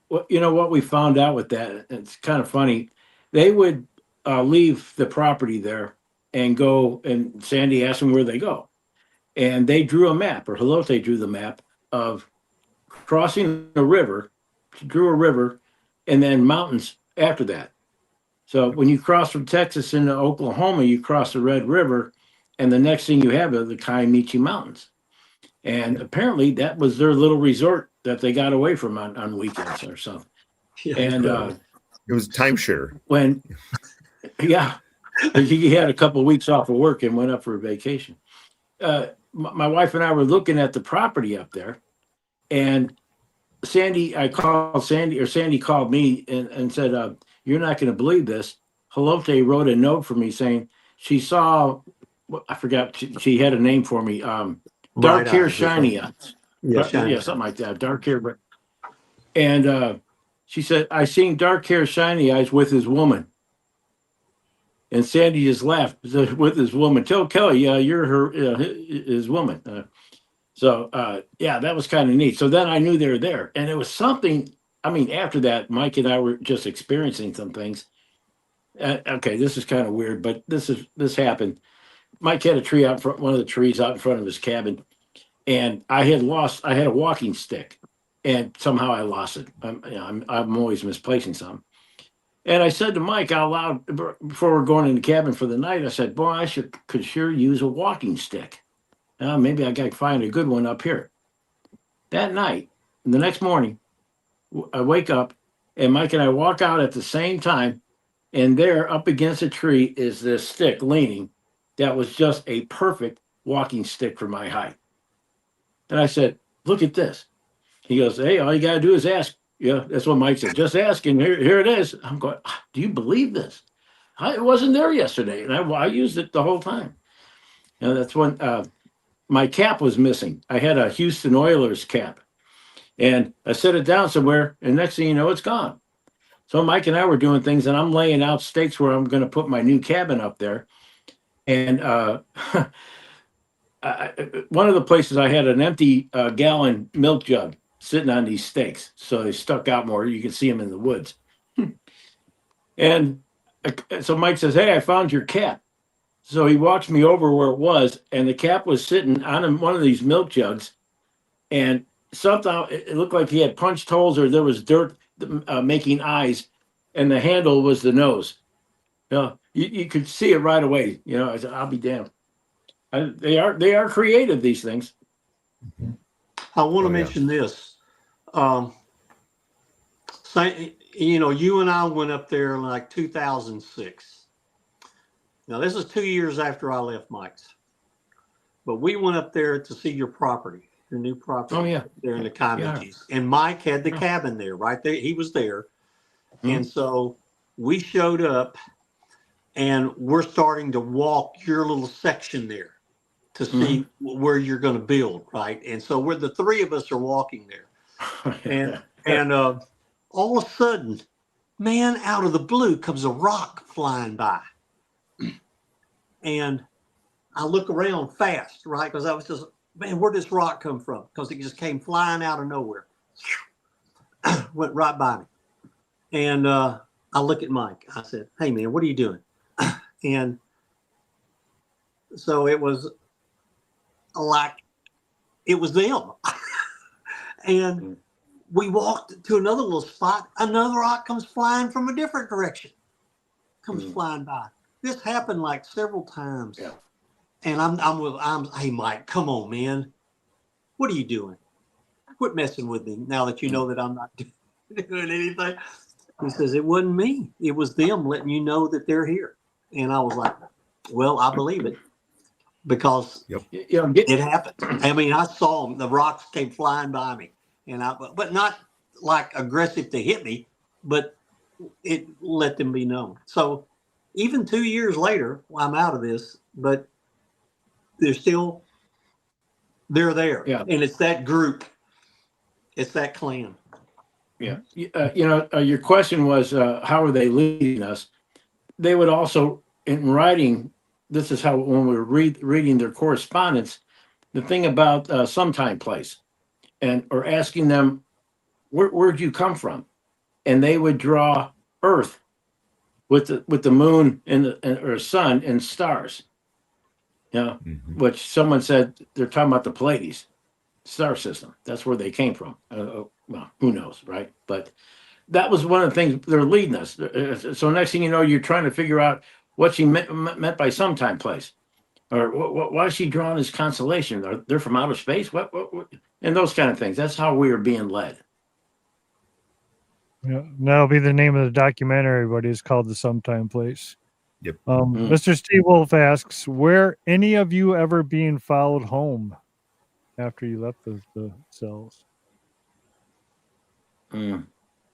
What we found out with that, it's kind of funny. They would leave the property there and go, and Sandy asked them where they go, and they drew a map, or Helote drew the map of crossing a river, and then mountains after that. So when you cross from Texas into Oklahoma, you cross the Red River, and the next thing you have are the Kiamichi Mountains. And apparently that was their little resort that they got away from on weekends or something. Yeah, And It was timeshare. he had a couple of weeks off of work and went up for a vacation. my wife and I were looking at the property up there, and I called Sandy, or Sandy called me and said, "You're not going to believe this." Halote wrote a note for me saying she saw, I forgot, she had a name for me, dark Bright hair, eyes or shiny something. eyes. Yeah, shiny Yeah, eyes. something like that, dark hair. And she said, "I seen dark hair, shiny eyes with his woman." And Sandy just laughed, said, "With his woman. Tell Kelly, you're his woman." Yeah, that was kind of neat. So then I knew they were there. And it was something, I mean, after that, Mike and I were just experiencing some things. Okay, this is kind of weird, but this happened. Mike had a tree out in front, one of the trees out in front of his cabin, and I had a walking stick, and somehow I lost it. I'm always misplacing something. And I said to Mike out loud before we're going in the cabin for the night, I said, "Boy, could sure use a walking stick. Maybe I got to find a good one up here." That night, the next morning, I wake up, and Mike and I walk out at the same time, and there, up against a tree, is this stick leaning that was just a perfect walking stick for my height. And I said, "Look at this." He goes, "Hey, all you got to do is ask." Yeah, that's what Mike said. "Just ask, and here it is." I'm going, "Do you believe this? It wasn't there yesterday, and I used it the whole time." That's when my cap was missing. I had a Houston Oilers cap, and I set it down somewhere, and next thing you know, it's gone. So Mike and I were doing things, and I'm laying out stakes where I'm going to put my new cabin up there. And one of the places I had an empty gallon milk jug sitting on these stakes, so they stuck out more. You can see them in the woods. And so Mike says, "Hey, I found your cap." So he walks me over where it was, and the cap was sitting on one of these milk jugs, and somehow it looked like he had punched holes, or there was dirt making eyes, and the handle was the nose. You could see it right away. I said, "I'll be damned." They are creative, these things. I want to Oh, yeah. mention this. You and I went up there in like 2006. Now, this is 2 years after I left Mike's. But we went up there to see your property, your new property. Oh, yeah. There in the Comanches. And Mike had the cabin there, right there. He was there. And so we showed up, and we're starting to walk your little section there to see where you're going to build, right? And so the three of us are walking there. And all of a sudden, man, out of the blue comes a rock flying by. And I look around fast, right? Because I was just, man, where'd this rock come from? Because it just came flying out of nowhere. Went right by me. And I look at Mike. I said, "Hey, man, what are you doing?" And so it was like, it was them. And we walked to another little spot. Another rock comes flying from a different direction. Comes flying by. This happened like several times. Yeah. And I'm, "Hey, Mike, come on, man. What are you doing? Quit messing with me now that you know that I'm not doing anything." He says, "It wasn't me. It was them letting you know that they're here." And I was like, "Well, I believe it, because it happened." I mean, I saw them. The rocks came flying by me, and but not like aggressive to hit me, but it let them be known. So even 2 years later, I'm out of this, but they're there. Yeah. And it's that group. It's that clan. Yeah. Your question was, how are they leading us? They would also, in writing, this is how, when we were reading their correspondence, the thing about sometime place, or asking them, where'd you come from? And they would draw Earth with the moon or sun and stars. Which someone said they're talking about the Pleiades star system. That's where they came from. Well, who knows, right? But that was one of the things they're leading us. So next thing you know, you're trying to figure out what she meant by sometime place, or why is she drawing this constellation? They're from outer space. What? And those kind of things. That's how we are being led. Yeah, that'll be the name of the documentary, but it's called The Sometime Place. Yep. Mr. Steve Wolf asks, were any of you ever being followed home after you left the cells? Mm,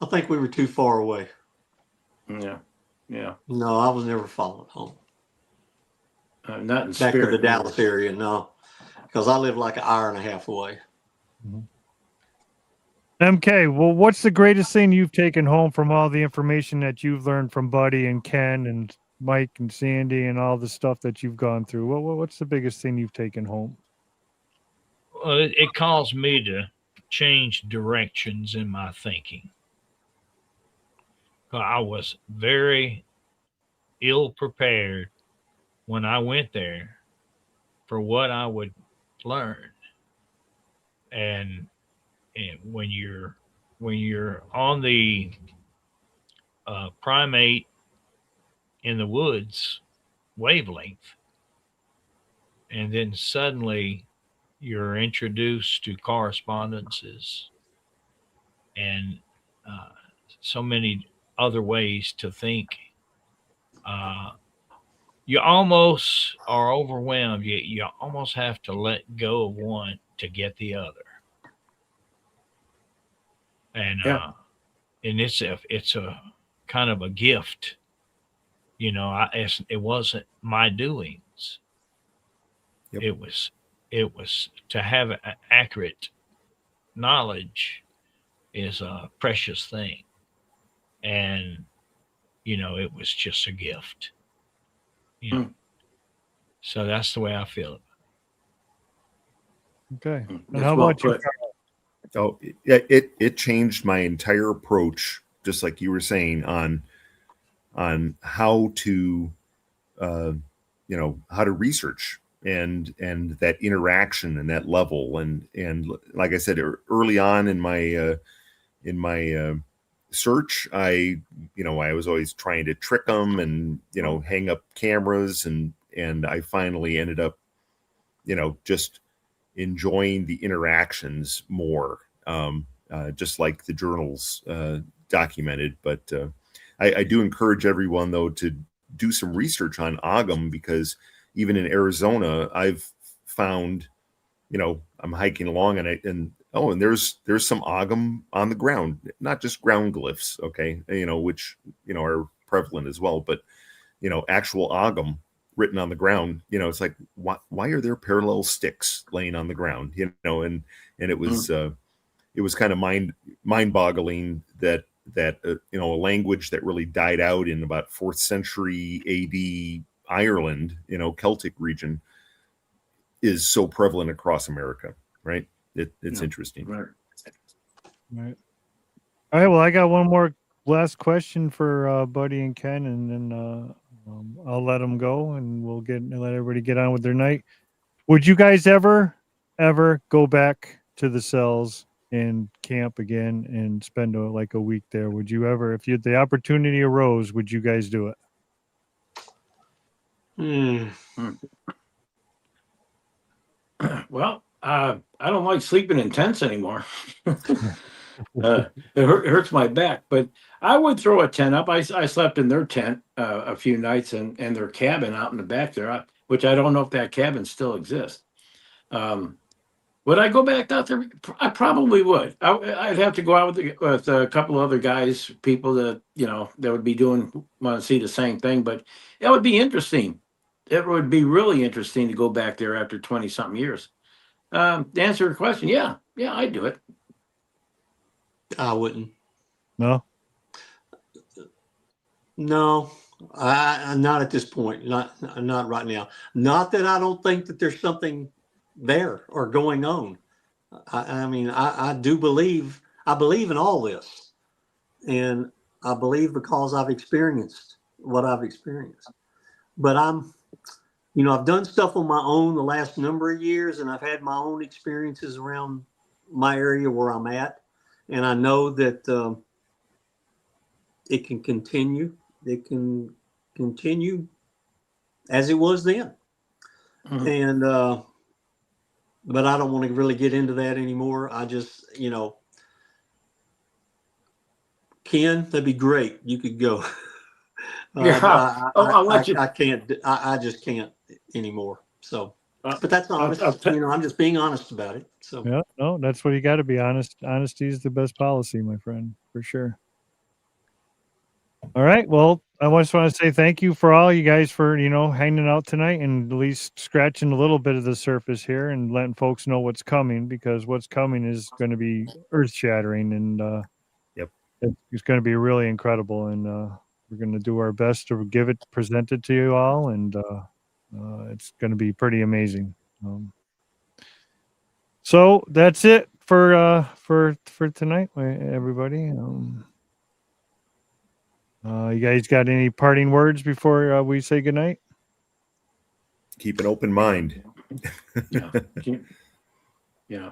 I think we were too far away. yeah. Yeah. No, I was never followed home. Not in Back to the spirit. Dallas area, no. Because I live like an hour and a half away. MK, well, what's the greatest thing you've taken home from all the information that you've learned from Buddy and Ken and Mike and Sandy and all the stuff that you've gone through? What's the biggest thing you've taken home? Well, it caused me to change directions in my thinking. I was very ill prepared when I went there for what I would learn. And when you're on the primate in the woods wavelength, and then suddenly you're introduced to correspondences and so many other ways to think, you almost are overwhelmed. You almost have to let go of one to get the other. And Yeah. and it's a kind of a gift, it wasn't my doings. Yep. It was to have accurate knowledge is a precious thing, and it was just a gift. So that's the way I feel. Okay. And That's how well about you? put. Oh, yeah, it changed my entire approach, just like you were saying, on how to how to research and that interaction and that level, and like I said early on in my search, I was always trying to trick them and hang up cameras, and I finally ended up just enjoying the interactions more, just like the journals documented. But I do encourage everyone, though, to do some research on Ogam, because even in Arizona, I've found, I'm hiking along and there's some Ogam on the ground, not just ground glyphs, okay, which are prevalent as well, but actual Ogam written on the ground. It's like, why are there parallel sticks laying on the ground? And it was kind of mind boggling that a language that really died out in about 4th century AD Ireland, Celtic region, is so prevalent across America, right? It's interesting. Right. Right. All right. Well, I got one more last question for Buddy and Ken, and then I'll let them go, and we'll let everybody get on with their night. Would you guys ever go back to the cells and camp again and spend a week there? Would you ever, if the opportunity arose, would you guys do it? Well, I don't like sleeping in tents anymore. It hurts my back, but I would throw a tent up. I slept in their tent a few nights and their cabin out in the back there, which I don't know if that cabin still exists. Would I go back out there? I probably would. I'd have to go out with a couple other guys, people that that would be want to see the same thing. But it would be interesting. It would be really interesting to go back there after 20-something years. To answer your question, yeah, I'd do it. I wouldn't. No. No, I not at this point. Not right now. Not that I don't think that there's something there or going on. I mean, I do believe. I believe in all this, and I believe because I've experienced what I've experienced. But I've done stuff on my own the last number of years, and I've had my own experiences around my area where I'm at, and I know that it can continue. It can continue as it was then, and but I don't want to really get into that anymore. I just, Ken, that'd be great. You could go. Yeah. I'll let you. I can't. I just can't anymore. So, but that's I'll honest. I'm just being honest about it. So, Yeah, no, that's what you got to be honest. Honesty is the best policy, my friend, for sure. All right. Well, I just want to say thank you for all you guys for, hanging out tonight and at least scratching a little bit of the surface here and letting folks know what's coming, because what's coming is going to be earth shattering, and Yep. it's going to be really incredible. And we're going to do our best to present it to you all. And it's going to be pretty amazing. So that's it for tonight, everybody. You guys got any parting words before we say goodnight? Keep an open mind. Yeah.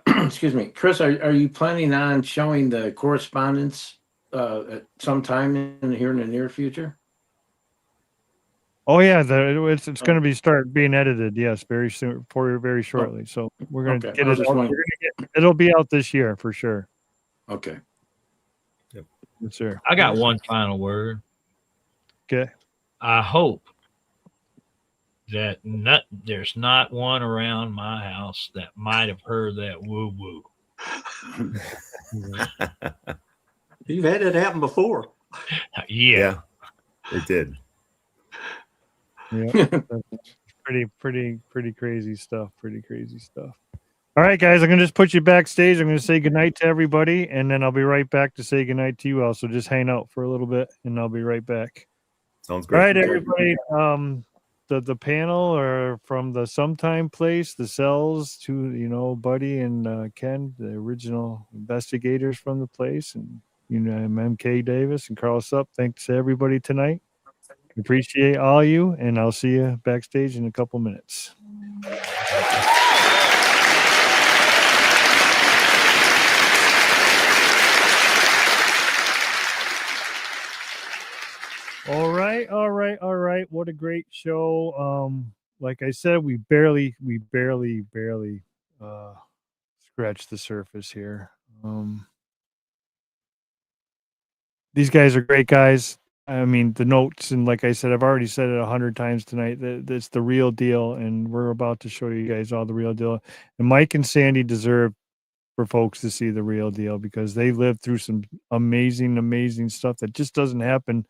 Excuse me, Chris. Are you planning on showing the correspondence at some time here in the near future? Oh yeah, it's going to be start being edited. Yes, very soon, very shortly. So we're going to get it out. It'll be out this year for sure. Okay. Yep. Yes, sir. I got one final word. Okay. I hope that there's not one around my house that might have heard that woo woo. you've had it happen before. Yeah. It did. Yeah. pretty crazy stuff. Pretty crazy stuff. All right, guys, I'm going to just put you backstage. I'm going to say goodnight to everybody, and then I'll be right back to say goodnight to you all. So just hang out for a little bit, and I'll be right back. Sounds great. All right, everybody. The panel or from the Sometime Place, the cells to, Buddy and Ken, the original investigators from the place, and, MK Davis and Carl Supp. Thanks to everybody tonight. Appreciate all you, and I'll see you backstage in a couple minutes. All right. What a great show. Like I said, we barely scratched the surface here. These guys are great guys. I mean, the notes, and like I said, I've already said it 100 times tonight, that it's the real deal, and we're about to show you guys all the real deal. And Mike and Sandy deserve for folks to see the real deal, because they lived through some amazing stuff that just doesn't happen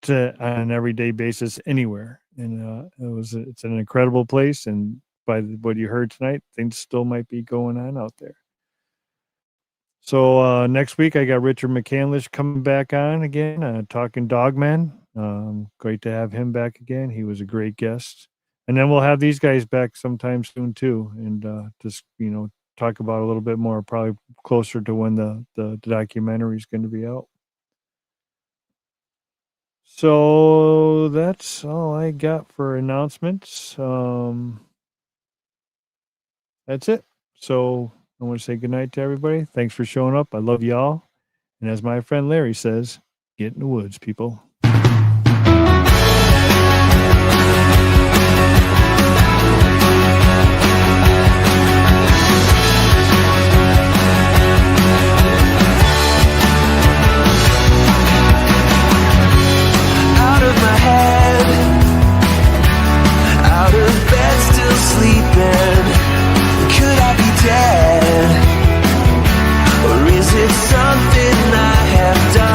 on an everyday basis anywhere. And it's an incredible place, and by what you heard tonight, things still might be going on out there. So next week I got Richard McCandlish coming back on again, talking Dogman. Great to have him back again. He was a great guest. And then we'll have these guys back sometime soon too, and just talk about a little bit more, probably closer to when the documentary is going to be out. So that's all I got for announcements. That's it. So I want to say goodnight to everybody. Thanks for showing up. I love y'all. And as my friend Larry says, get in the woods, people. Out of my head, out of bed, still sleeping. Could I be dead? Or is it something I have done?